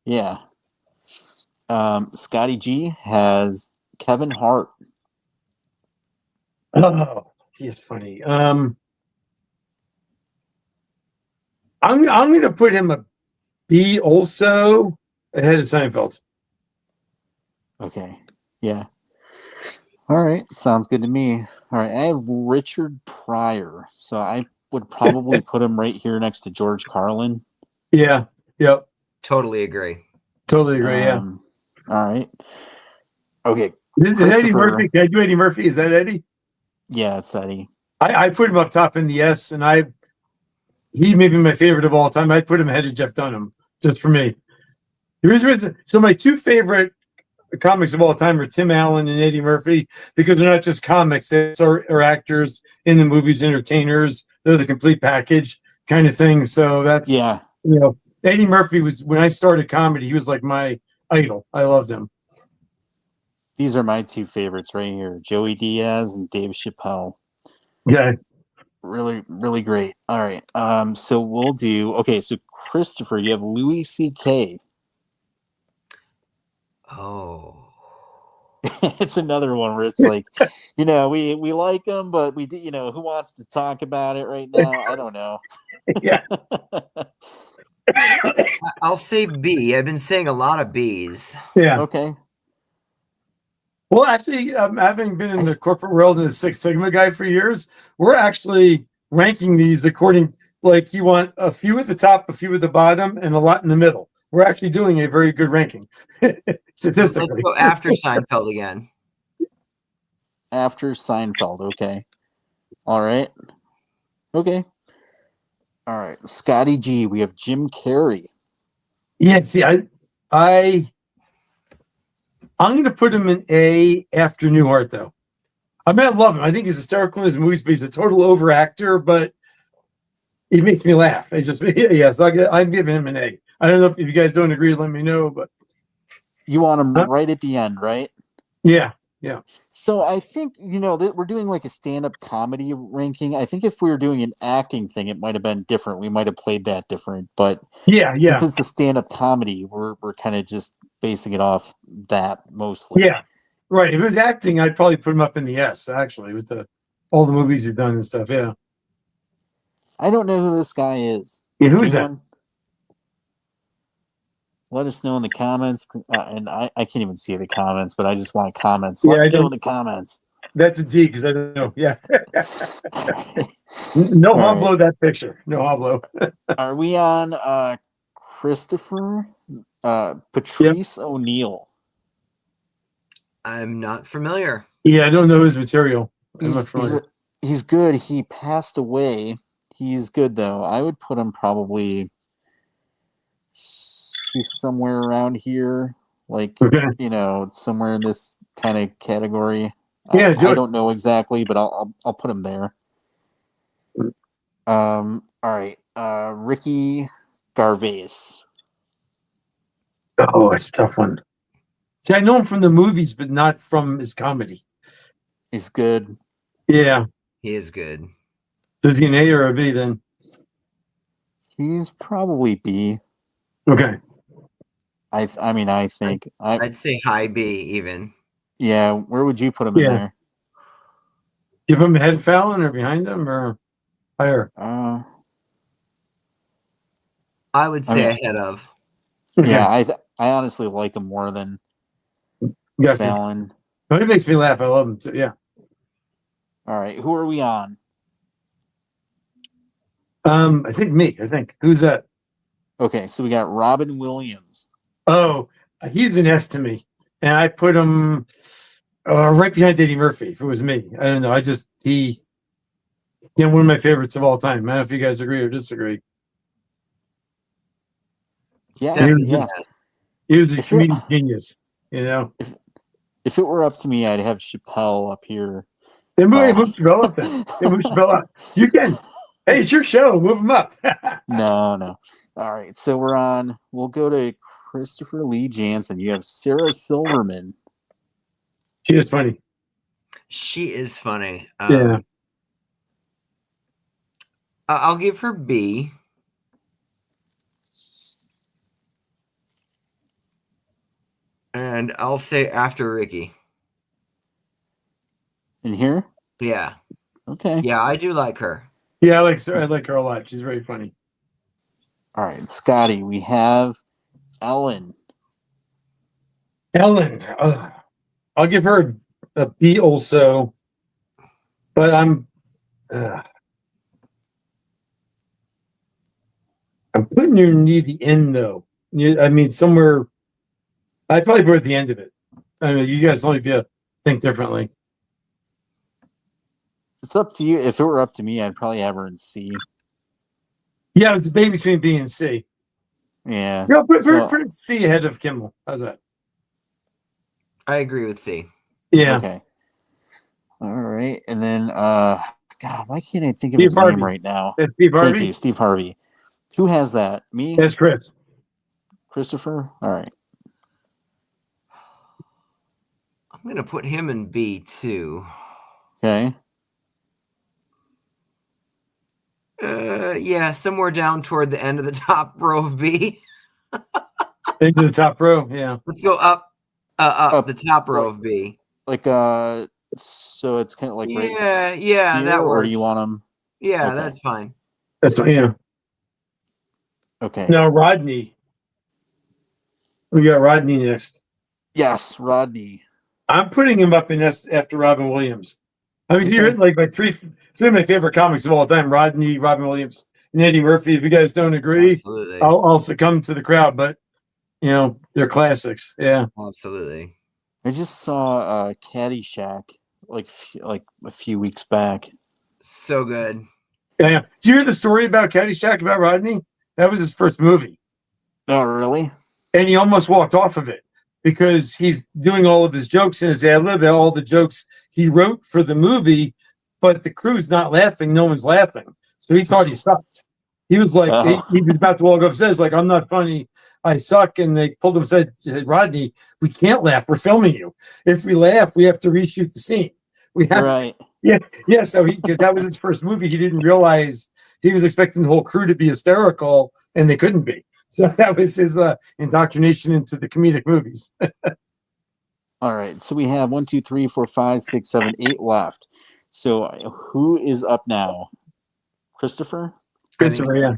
Yeah. Scotti G has Kevin Hart. Oh, he's funny. I'm going to put him a B also ahead of Seinfeld. Okay. Yeah. All right. Sounds good to me. All right. I have Richard Pryor. So I would probably put him right here next to George Carlin. Yeah. Yep. Totally agree. Yeah. All right. Okay. This is Eddie Murphy. Can I do Eddie Murphy? Is that Eddie? Yeah, it's Eddie. I put him up top in the S, and he may be my favorite of all time. I'd put him ahead of Jeff Dunham, just for me. So my two favorite comics of all time are Tim Allen and Eddie Murphy, because they're not just comics; they're actors in the movies, entertainers. They're the complete package kind of thing. So that's Eddie Murphy was, when I started comedy, he was like my idol. I loved him. These are my two favorites right here, Joey Diaz and Dave Chappelle. Yeah. Really, really great. All right. So we'll do, so Christopher, you have Louis C.K. Oh. It's another one where it's like, we like him, but who wants to talk about it right now? I don't know. Yeah. I'll say B. I've been saying a lot of B's. Yeah. Okay. Well, actually, having been in the corporate world and a Six Sigma guy for years, we're actually ranking these according, like you want a few at the top, a few at the bottom, and a lot in the middle. We're actually doing a very good ranking statistically. Let's go after Seinfeld again. After Seinfeld, okay. All right. Okay. All right. Scotty G, we have Jim Carrey. Yeah, see, I'm gonna put him in A after Newhart, though. I mean, I love him. I think he's hysterical in his movies, but he's a total overactor, but he makes me laugh. It just so I'm giving him an A. I don't know if you guys don't agree, let me know, but You want him right at the end, right? yeah. So I think, we're doing like a stand-up comedy ranking. I think if we were doing an acting thing, it might have been different. We might have played that different. But since it's a stand-up comedy, we're kind of just basing it off that mostly. Yeah, right. If it was acting, I'd probably put him up in the S, actually, with all the movies he's done and stuff, yeah. I don't know who this guy is. Yeah, who is that? Let us know in the comments. And I can't even see the comments, but I just want comments. Let me know in the comments. That's a D, because I don't know. Yeah. No humblo that picture. No humblo. Are we on Christopher Patrice O'Neill? I'm not familiar. Yeah, I don't know his material. He's good. He passed away. He's good, though. I would put him probably... He's somewhere around here, like, somewhere in this kind of category. Yeah, I don't know exactly, but I'll put him there. All right, Ricky Gervais. Oh, it's a tough one. See, I know him from the movies, but not from his comedy. He's good. Yeah, he is good. Is he an A or a B then? He's probably B. Okay. I think I'd say high B even. Yeah, where would you put him in there? You put him ahead of Fallon or behind him or higher? I would say ahead of. Yeah, I honestly like him more than Fallon. Well, he makes me laugh. I love him too. Yeah. All right, who are we on? I think me. Who's that? Okay, so we got Robin Williams. Oh, he's an S to me, and I put him right behind Eddie Murphy. If it was me, I don't know. He's one of my favorites of all time. I don't know if you guys agree or disagree. Yeah, he was a comedic genius. If it were up to me, I'd have Chappelle up here. Then move Chappelle up. Then move Chappelle up. You can. Hey, it's your show. Move him up. No. All right, so we'll go to Christopher Lee Jansen. You have Sarah Silverman. She is funny. She is funny. Yeah. I'll give her B. And I'll say after Ricky. In here? Yeah. Okay. Yeah, I do like her. Yeah, I like her a lot. She's very funny. All right, Scotty, we have Ellen. I'll give her a B also, but I'm putting her near the end though. I mean, somewhere. I'd probably put her at the end of it. I mean, you guys, only if you think differently. It's up to you. If it were up to me, I'd probably have her in C. Yeah, it's a debate between B and C. Yeah. No, put C ahead of Kimmel. How's that? I agree with C. Yeah. Okay. All right. And then, God, why can't I think of his name right now? That's Steve Harvey? Thank you, Steve Harvey. Who has that? Me? That's Chris. Christopher? All right. I'm going to put him in B too. Okay. Yeah, somewhere down toward the end of the top row of B. Into the top row, yeah. Let's go up the top row of B. Like, so it's kind of like right yeah, here, that works. Or do you want them? Yeah, that's fine. Yeah. Okay. Now Rodney. We got Rodney next. Yes, Rodney. I'm putting him up in S after Robin Williams. I mean, you're like three of my favorite comics of all time: Rodney, Robin Williams, and Eddie Murphy. If you guys don't agree, Absolutely. I'll succumb to the crowd. But they're classics. Yeah. Absolutely. I just saw Caddyshack like a few weeks back. So good. Yeah. Do you hear the story about Caddyshack about Rodney? That was his first movie, Oh, really? and he almost walked off of it because he's doing all of his jokes in his ad lib, all the jokes he wrote for the movie, but the crew's not laughing. No one's laughing, so he thought he sucked. He was like, he was about to walk up, says like, "I'm not funny. I suck." And they pulled him and said, "Rodney, we can't laugh. We're filming you. If we laugh, we have to reshoot the scene. We have." Right. Yeah. So because that was his first movie, he didn't realize he was expecting the whole crew to be hysterical, and they couldn't be. So that was his indoctrination into the comedic movies. All right. So we have 1, 2, 3, 4, 5, 6, 7, 8 left. So who is up now? Christopher? Christopher, yeah.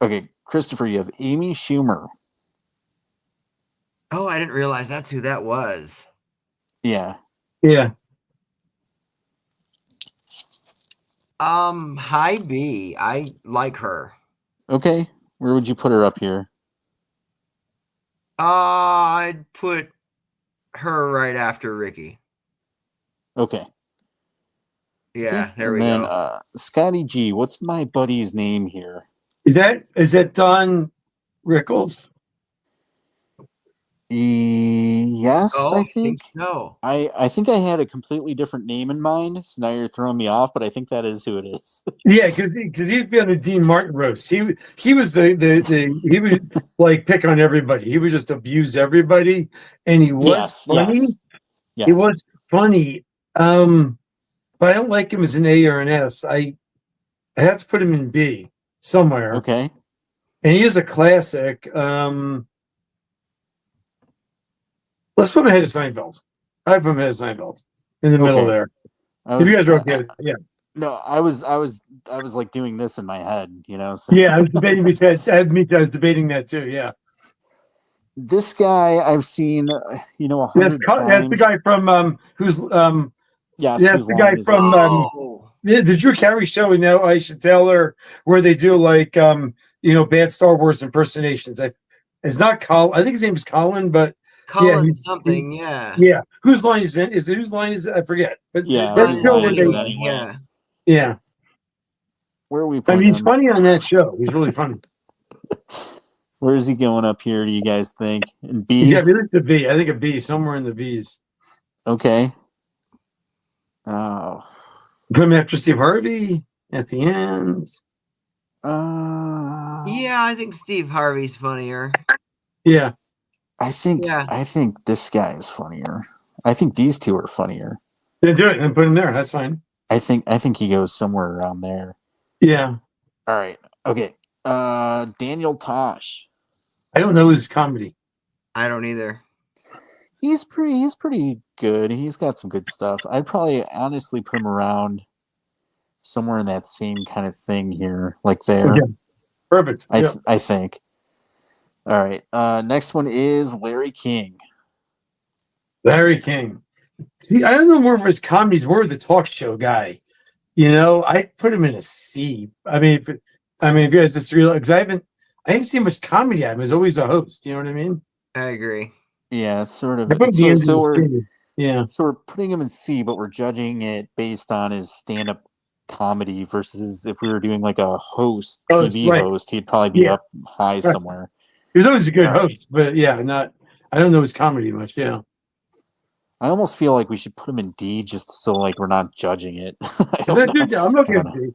Okay, Christopher, you have Amy Schumer. Oh, I didn't realize that's who that was. Yeah. Yeah. High B. I like her. Okay. Where would you put her up here? I'd put her right after Ricky. Okay. Yeah, there and we then, go. Scotty G, what's my buddy's name here? Is that Don Rickles? Yes, I think. so. I think I had a completely different name in mind, so now you're throwing me off, but I think that is who it is. Yeah, because he'd be on the Dean Martin roast. He was he would like pick on everybody. He would just abuse everybody, and he was funny. Yes. He was funny. But I don't like him as an A or an S. I have to put him in B somewhere. Okay. And he is a classic. Let's put him ahead of Seinfeld. I put him ahead of Seinfeld in the middle there. If you guys are okay, yeah. No, I was like doing this in my head, So. Yeah, I was debating. Me too. I was debating that too. Yeah. This guy I've seen, 100 times. That's the guy from who's Yes, that's the guy from the Drew Carey show and now Aisha Taylor, where they do like bad Star Wars impersonations. It's not Colin. I think his name is Colin, but Colin yeah, something. Yeah. Yeah. Whose line is it? Is it whose line is it? I forget. But yeah, that show where they, anyway. Yeah. Where are we? I mean, he's funny on that show. He's really funny. Where is he going up here? Do you guys think? In B? He's got at least a B. I think a B, somewhere in the B's. Okay. Oh. Put him after Steve Harvey at the end. Yeah, I think Steve Harvey's funnier. Yeah. I think this guy is funnier. I think these two are funnier. Yeah, do it and put him there. That's fine. I think he goes somewhere around there. Yeah. All right. Okay. Daniel Tosh. I don't know his comedy. I don't either. He's pretty good. He's got some good stuff. I'd probably honestly put him around somewhere in that same kind of thing here, like there. Okay. Perfect. I think. All right. Next one is Larry King. Larry King. See, I don't know more of his comedy. He's more of the talk show guy. I put him in a C. I mean, if you guys just realize, because I haven't seen much comedy out of him. He's always a host. You know what I mean? I agree. Yeah, it's sort of. So we're putting him in C, but we're judging it based on his stand-up comedy versus if we were doing like a host, TV host, he'd probably be up high somewhere. He was always a good host, but I don't know his comedy much. Yeah. I almost feel like we should put him in D just so like we're not judging it. I'm okay with D.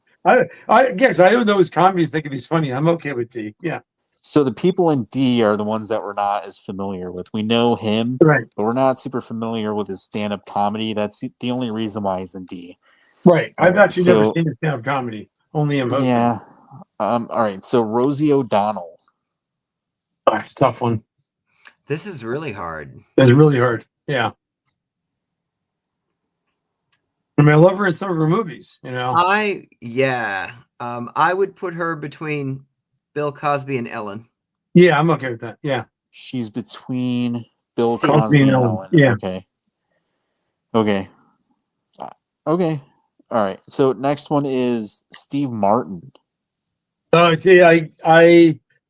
I guess I don't know his comedy. Think if he's funny, I'm okay with D. Yeah. So the people in D are the ones that we're not as familiar with. We know him, right? But we're not super familiar with his stand-up comedy. That's the only reason why he's in D. Right. I've actually never seen his stand-up comedy. Only him hosting. Yeah. All right. So Rosie O'Donnell. Oh, that's a tough one. This is really hard. It's really hard. Yeah. I mean, I love her in some of her movies. I would put her between Bill Cosby and Ellen. Yeah, I'm okay with that. Yeah. She's between Bill Cosby and Ellen. Yeah. Okay. All right. So next one is Steve Martin. Oh, see, I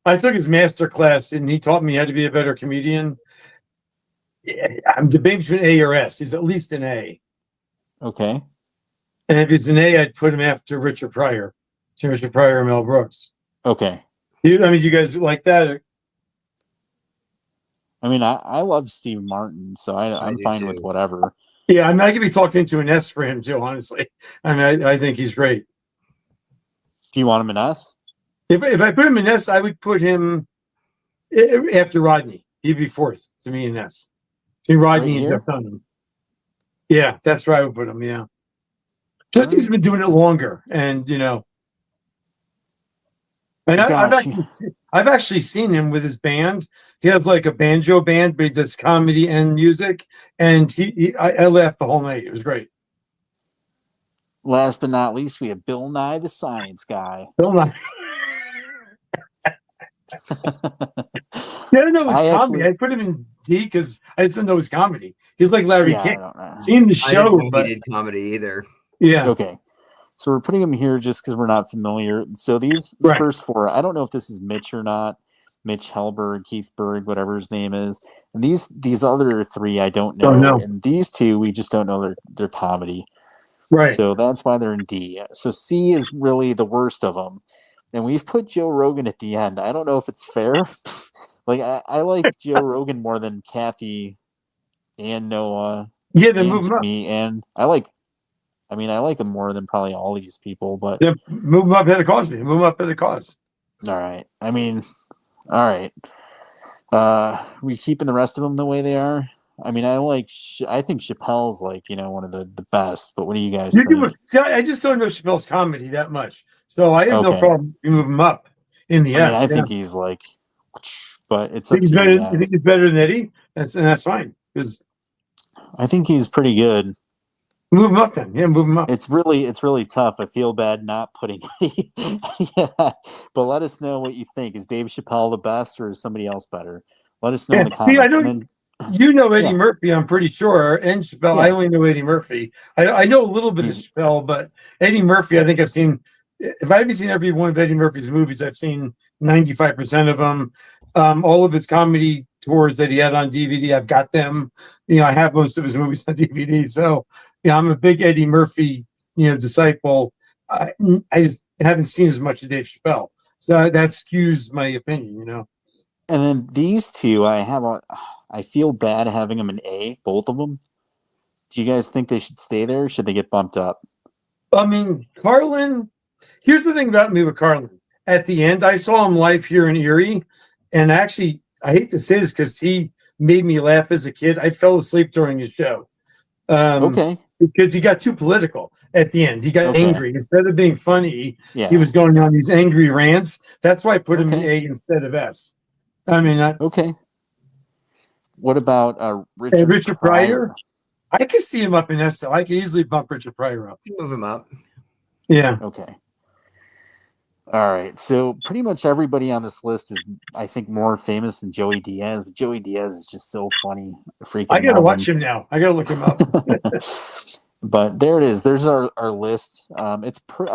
took his master class, and he taught me how to be a better comedian. I'm debating between A or S. He's at least an A. Okay. And if he's an A, I'd put him after Richard Pryor. Richard Pryor and Mel Brooks. Okay. Do you guys like that? I mean, I love Steve Martin, so I'm fine do with too. whatever. Yeah, I could be talked into an S for him too, honestly. I think he's great. Do you want him an S? If I put him in S, I would put him after Rodney. He'd be fourth to me in S. See Rodney and Jeff Dunham. Yeah, that's where I would put him. Yeah, just he's been doing it longer, and and I've actually seen him with his band. He has like a banjo band, but he does comedy and music, and I laughed the whole night. It was great. Last but not least, we have Bill Nye the Science Guy. Bill Nye. I don't know his comedy. I put him in D because I just didn't know his comedy. He's like Larry King. I don't know. Seen the show, I didn't know but he did comedy either. Yeah. Okay. So we're putting him here just because we're not familiar. So these first four, I don't know if this is Mitch or not. Mitch Helberg, Keith Berg, whatever his name is. And these other three, I don't know. And these two, we just don't know their comedy. Right. So that's why they're in D. So C is really the worst of them. And we've put Joe Rogan at the end. I don't know if it's fair. Like, I like Joe Rogan more than Kathy and Noah. Yeah, then move him up. And I like him more than probably all these people. But yeah, move him up at a cause. Move him up at a cause. All right. I mean, all right. We keeping the rest of them the way they are? I mean, I think Chappelle's like, one of the best, but what do you guys think? See, I just don't know Chappelle's comedy that much. So I have no problem you move him up in the S. I think he's like, but it's up to you guys. You think he's better than Eddie? That's fine. I think he's pretty good. Move him up then. Yeah, move him up. It's really tough. I feel bad not putting Eddie. Yeah. But let us know what you think. Is Dave Chappelle the best or is somebody else better? Let us know in the comments. See, Eddie Murphy, I'm pretty sure, and Chappelle. I only know Eddie Murphy. I know a little bit of Chappelle, but Eddie Murphy, I think I've seen. If I haven't seen every one of Eddie Murphy's movies, I've seen 95% of them. All of his comedy tours that he had on DVD, I've got them. I have most of his movies on DVD. So, I'm a big Eddie Murphy, disciple. I just haven't seen as much of Dave Chappelle, so that skews my opinion. And then these two, I feel bad having them in A, both of them. Do you guys think they should stay there or should they get bumped up? I mean, Carlin, here's the thing about me with Carlin. At the end, I saw him live here in Erie, and actually, I hate to say this because he made me laugh as a kid. I fell asleep during his show. Okay. Because he got too political at the end. He got angry. Instead of being funny, he was going on these angry rants. That's why I put him in A instead of S. I mean, okay. What about Richard Pryor? I can see him up in S. I can easily bump Richard Pryor up. Move him up. Yeah. Okay. All right. So pretty much everybody on this list is, I think, more famous than Joey Diaz. Joey Diaz is just so funny. I gotta watch him now. I gotta look him up. But there it is. There's our list. I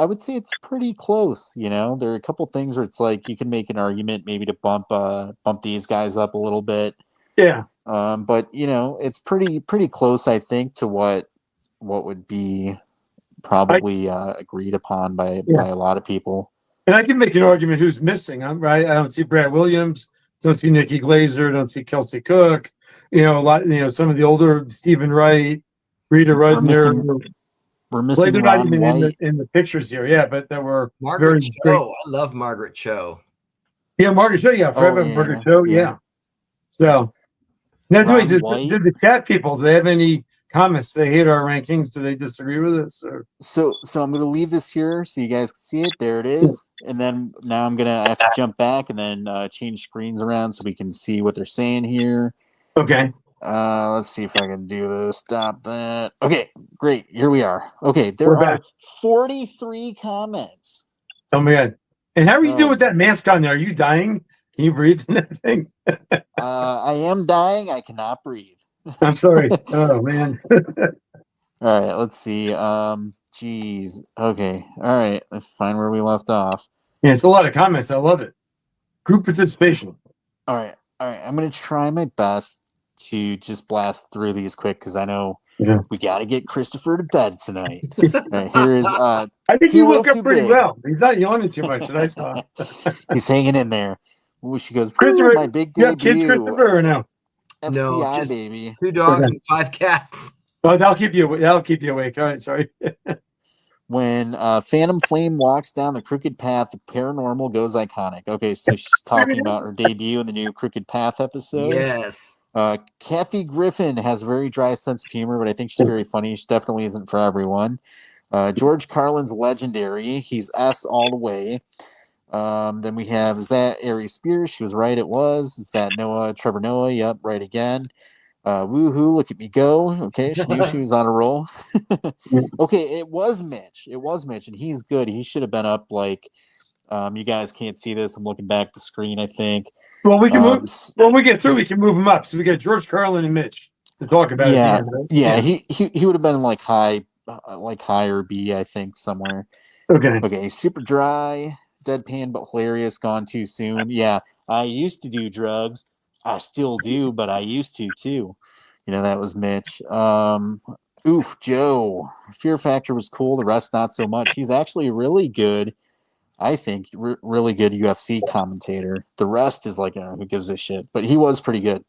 would say it's pretty close. There are a couple things where it's like you can make an argument maybe to bump these guys up a little bit. Yeah. But it's pretty close, I think, to what would be probably agreed upon by a lot of people. And I can make an argument who's missing. Right? I don't see Brad Williams. Don't see Nikki Glazer. Don't see Kelsey Cook. A lot. Some of the older Stephen Wright. Rita Rudner. We're missing they're Ron not even White. in the pictures here. Yeah, but there were Margaret Cho. I love Margaret Cho. Yeah, Margaret Cho. Yeah, forever Margaret Cho. Yeah. So now, did the chat people? Do they have any comments? Do they hate our rankings? Do they disagree with us? Or? So I'm going to leave this here so you guys can see it. There it is. And then now I'm going to have to jump back and then change screens around so we can see what they're saying here. Okay. Let's see if I can do this. Stop that. Okay, great. Here we are. Okay, there are 43 comments. Oh my God. And how are you doing with that mask on there? Are you dying? Can you breathe in that thing? I am dying. I cannot breathe. I'm sorry. Oh man. All right, let's see. Geez. Okay. All right. Let's find where we left off. Yeah, it's a lot of comments. I love it. Group participation. All right. I'm gonna try my best to just blast through these quick because I know we got to get Christopher to bed tonight. All right, here is I think he Too Little woke up Too pretty Big. well. He's not yawning too much that I saw. He's hanging in there. Ooh, she goes, Christopher, my big you have kids, debut, Christopher, or no? No, FCI just baby. 2 dogs Okay. and 5 cats. Oh, that'll keep you awake. All right, sorry. When Phantom Flame walks down the crooked path, the paranormal goes iconic. Okay, so she's talking about her debut in the new Crooked Path episode. Yes. Kathy Griffin has a very dry sense of humor, but I think she's very funny. She definitely isn't for everyone. George Carlin's legendary. He's S all the way. Then we have, is that Ari Spears? She was right, it was. Is that Trevor Noah? Yep, right again. Woohoo, look at me go. Okay, she knew she was on a roll. Okay, it was Mitch, and he's good. He should have been up like, you guys can't see this. I'm looking back the screen, I think. Well, we can move. When we get through, we can move them up. So we got George Carlin and Mitch to talk about. Yeah, at the end, right? yeah. He would have been like high or B, I think, somewhere. Okay, super dry, deadpan but hilarious. Gone too soon. Yeah, I used to do drugs. I still do, but I used to too. That was Mitch. Oof, Joe. Fear Factor was cool. The rest not so much. He's actually really good. I think really good UFC commentator. The rest is like, who gives a shit? But he was pretty good.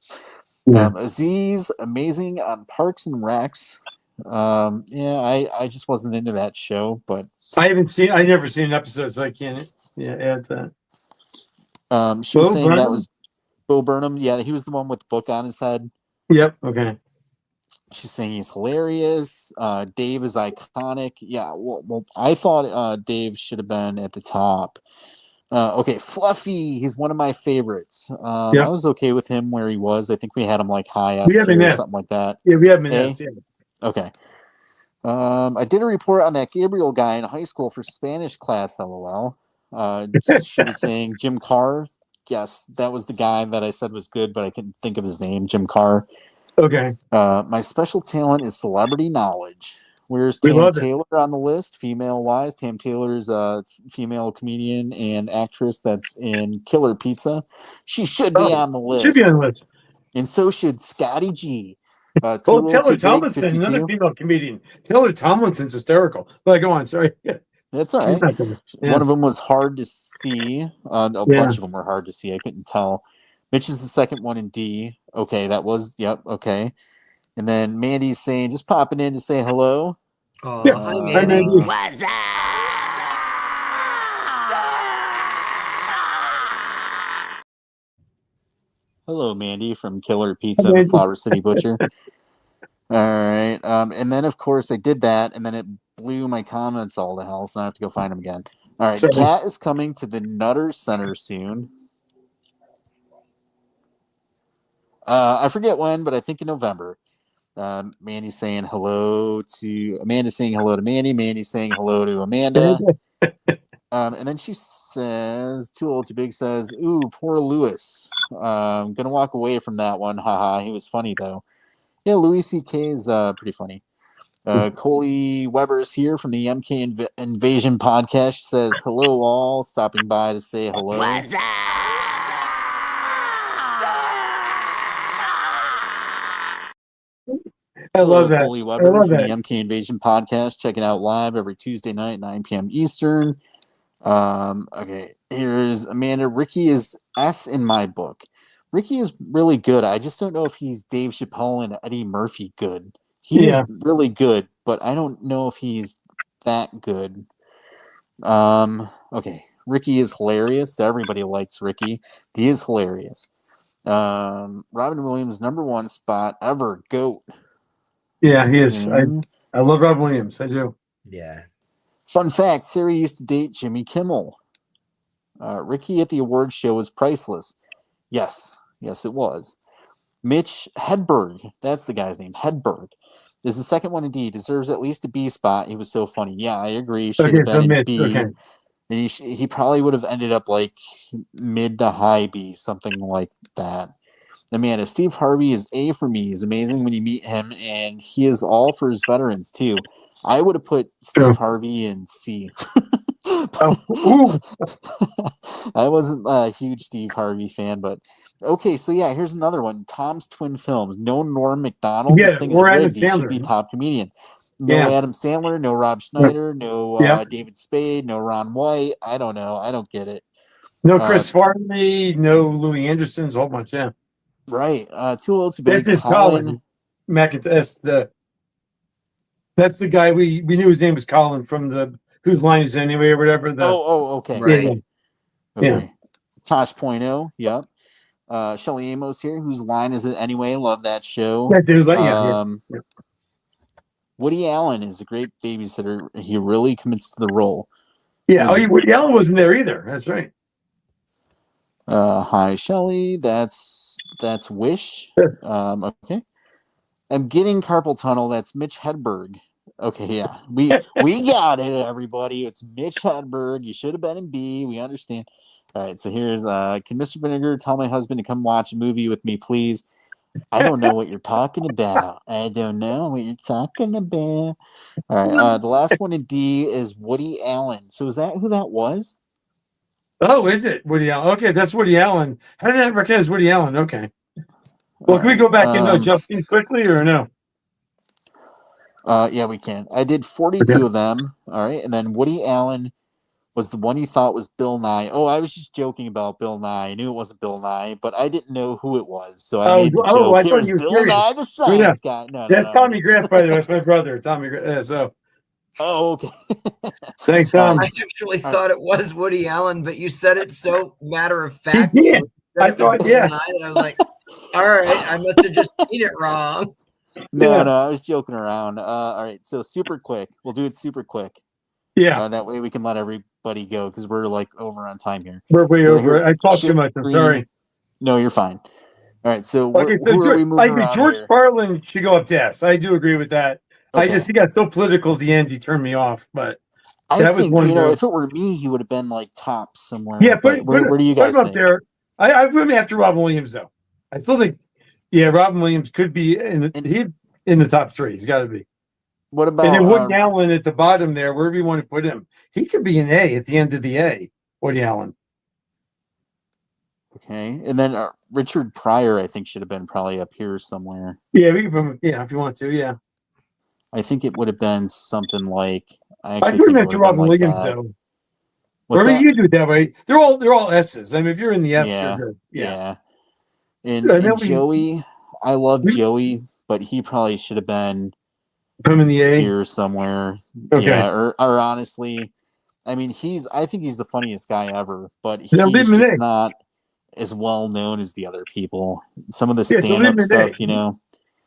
Yeah. Aziz, amazing on Parks and Recs. I just wasn't into that show, but I never seen an episode, so I can't add that. She was saying that was Bo Burnham. Yeah, he was the one with the book on his head. Yep. Okay. She's saying he's hilarious. Dave is iconic. Yeah, well I thought Dave should have been at the top. Okay, Fluffy. He's one of my favorites. I was okay with him where he was. I think we had him like high S tier or something like that. Yeah, we have him in S. Yeah. Okay. I did a report on that Gabriel guy in high school for Spanish class. LOL. She was saying Jim Carr. Yes, that was the guy that I said was good, but I couldn't think of his name. Jim Carr. Okay. My special talent is celebrity knowledge. Where's Tam Taylor on the list? Female wise, Tam Taylor's a female comedian and actress that's in Killer Pizza. She should be on the list. Should be on the list. And so should Scotti G. Taylor Tomlinson, another female comedian. Taylor Tomlinson's hysterical. But go on, sorry. That's all right. One of them was hard to see. A bunch of them were hard to see. I couldn't tell. Mitch is the second one in D. Okay, that was, yep, okay. And then Mandy's saying, just popping in to say hello. Oh, hi, Mandy. What's up? Hello, Mandy from Killer Pizza and Flower City Butcher. All right. And then, of course, I did that, and then it blew my comments all to hell, so I have to go find them again. All right. Kat is coming to the Nutter Center soon. I forget when, but I think in November. Mandy's saying hello to Amanda, saying hello to Mandy. Mandy's saying hello to Amanda. And then she says, Too Old Too Big says, ooh, poor Lewis. Gonna walk away from that one. Haha. He was funny though. Yeah, Louis C.K. is pretty funny. Coley Weber's here from the MK Invasion podcast. She says, hello all, stopping by to say hello. What's up? I love that. Coley Weber from the MK Invasion podcast. Check it out live every Tuesday night, 9 p.m. Eastern. Okay, here's Amanda. Ricky is S in my book. Ricky is really good. I just don't know if he's Dave Chappelle and Eddie Murphy good. He is really good, but I don't know if he's that good. Okay, Ricky is hilarious. Everybody likes Ricky. He is hilarious. Robin Williams, #1 spot ever. GOAT. Yeah, he is. I love Rob Williams. I do. Yeah. Fun fact, Sarah used to date Jimmy Kimmel. Ricky at the award show was priceless. Yes, it was. Mitch Hedberg, that's the guy's name, Hedberg, is the second one indeed. Deserves at least a B spot. He was so funny. Yeah, I agree. Should have been in B. Okay. And he probably would have ended up like mid to high B, something like that. Amanda, Steve Harvey is A for me. He's amazing when you meet him, and he is all for his veterans too. I would have put Steve Harvey in C. Oh, ooh. I wasn't a huge Steve Harvey fan, but okay. So yeah, here's another one. Tom's Twin Films. No Norm Macdonald. This Yeah, thing is or Adam rigged. He should be Sandler. top comedian. No Yeah. Adam Sandler. No Rob Schneider. No Yeah. David Spade. No Ron White. I don't know. I don't get it. No Chris Farley, no Louis Anderson's, a whole bunch, yeah. Right. Too old to That's big. his Colin. Colin. That's the guy we knew his name was Colin from the Whose Line Is It Anyway or whatever. Okay. Right. Okay. Yeah. Okay. Tosh Point oh. Yep. Shelly Amos here. Whose Line Is It Anyway? Love that show. That's it. It was like, yeah. Woody Allen is a great babysitter. He really commits to the role. Yeah. Woody Allen wasn't there either. That's right. Hi, Shelly. That's Wish. Okay. I'm getting carpal tunnel. That's Mitch Hedberg. Okay, yeah. We got it, everybody. It's Mitch Hedberg. You should have been in B. We understand. All right, so here's can Mr. Vinegar tell my husband to come watch a movie with me, please? I don't know what you're talking about. I don't know what you're talking about. All right, the last one in D is Woody Allen. So is that who that was? Oh, is it Woody Allen? Okay, that's Woody Allen. How did I recognize Woody Allen? Okay. Well, can we go back and jump in quickly or no? Yeah, we can. I did 42 of them. All right, and then Woody Allen was the one you thought was Bill Nye. Oh, I was just joking about Bill Nye. I knew it wasn't Bill Nye, but I didn't know who it was, so I made the joke. I thought Here's you were Bill serious. Nye, the science guy. No, that's Tommy Graff, by the way. That's my brother, Tommy Graff. So. Oh, okay. Thanks, Tom. I actually thought it was Woody Allen, but you said it so matter of fact. Yeah, I thought, yeah. And I was like, all right, I must have just seen it wrong. No, I was joking around. All right, so super quick. We'll do it super quick. Yeah. That way we can let everybody go because we're like over on time here. We're way over. I talked too much. I'm sorry. No, you're fine. All right, so okay, so who are we moving around George here? Carlin should go up to S. I do agree with that. Okay. He got so political at the end, he turned me off. But I think if it were me, he would have been like top somewhere. Yeah, but where do you guys think? Up there? I put him after Robin Williams though. I still think, Robin Williams could be in the top three. He's got to be. What about and then Woody Allen at the bottom there? Wherever you want to put him, he could be an A at the end of the A. Woody Allen. Okay, and then Richard Pryor, I think, should have been probably up here somewhere. Yeah, we can put him, if you want to. Yeah, I think it would have been something like. I put him after Robin Williams though. Whatever you do it that way, they're all S's. I mean, if you're in the S, you're good. Yeah. And Joey, I love Joey, but he probably should have been put him in the A here somewhere. Okay. Yeah, or honestly, I mean, I think he's the funniest guy ever, but he's just not as well known as the other people. Some of the stand-up stuff,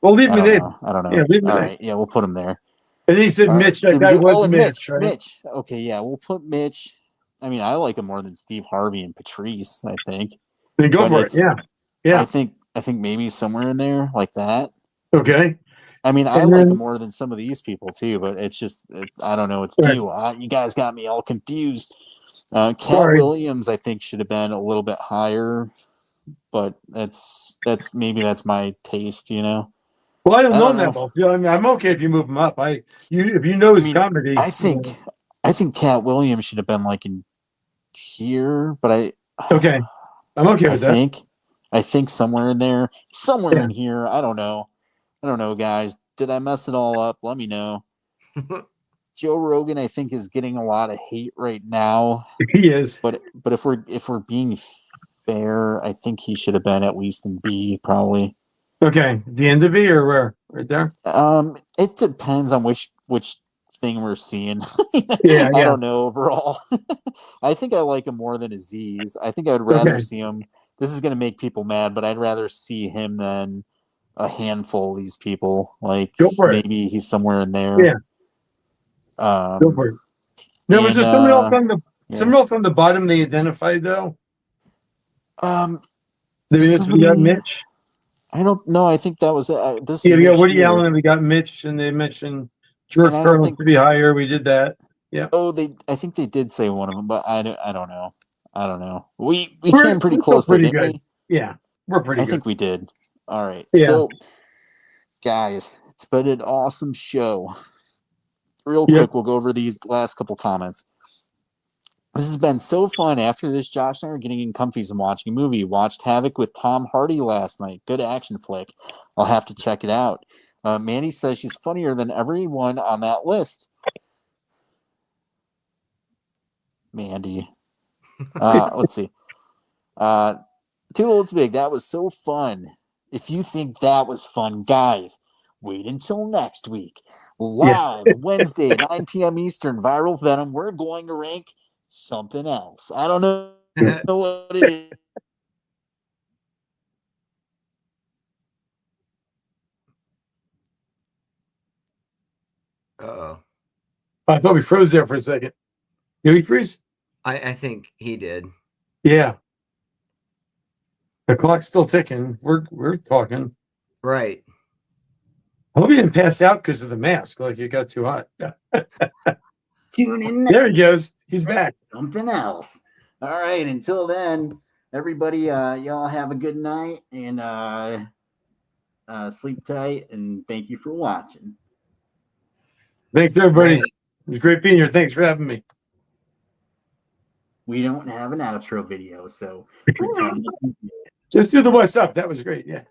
Well, leave him in A. I don't know. Yeah, leave him all in right, yeah, we'll put him there. And he said Mitch. That guy was Mitch. Right? Mitch. Okay, yeah, we'll put Mitch. I mean, I like him more than Steve Harvey and Patrice, I think. Then go for it. Yeah. I think maybe somewhere in there like that. Okay. I mean, I like him more than some of these people too, but it's just I don't know what to do. You guys got me all confused. Cat Williams, I think, should have been a little bit higher, but that's my taste, Well, I don't know that well. So, I mean, I'm okay if you move him up. If you know his comedy. I think Cat Williams should have been like in tier, but okay. I'm okay with that. I think somewhere in there, in here. I don't know, guys. Did I mess it all up? Let me know. Joe Rogan, I think, is getting a lot of hate right now. He is, but if we're being fair, I think he should have been at least in B, probably. Okay, the end of B or where? Right there. It depends on which thing we're seeing. Yeah. I don't know overall. I think I like him more than Aziz. I think I'd rather see him. This is going to make people mad, but I'd rather see him than a handful of these people. Like maybe he's somewhere in there. Yeah. Go for it. Now, was there someone else on the bottom they identified though? We got Mitch. I don't know. I think that was this. Yeah, we got Woody Allen and we got Mitch, and they mentioned George Carlin to be higher. We did that. Yeah. Oh, I think they did say one of them, but I don't know. We came pretty close. Pretty good. Yeah, we're pretty good. I think we did. All right. Yeah. So, guys, it's been an awesome show. Real quick, we'll go over these last couple comments. This has been so fun. After this, Josh and I are getting in comfies and watching a movie. Watched Havoc with Tom Hardy last night. Good action flick. I'll have to check it out. Mandy says she's funnier than everyone on that list. Mandy. Let's see. Too Old to Big. That was so fun. If you think that was fun, guys, wait until next week. Live Wednesday, 9 p.m. Eastern, Viral Venom. We're going to rank something else. I don't know what it is. Uh-oh. I thought we froze there for a second. Did we freeze? I think he did. Yeah. The clock's still ticking. We're talking. Right. I hope you didn't pass out because of the mask. Like it got too hot. Tune in. There he goes. He's back. Something else. All right. Until then, everybody, y'all have a good night and sleep tight. And thank you for watching. Thanks, everybody. Right. It was great being here. Thanks for having me. We don't have an outro video, so Just do the what's up. That was great. Yeah.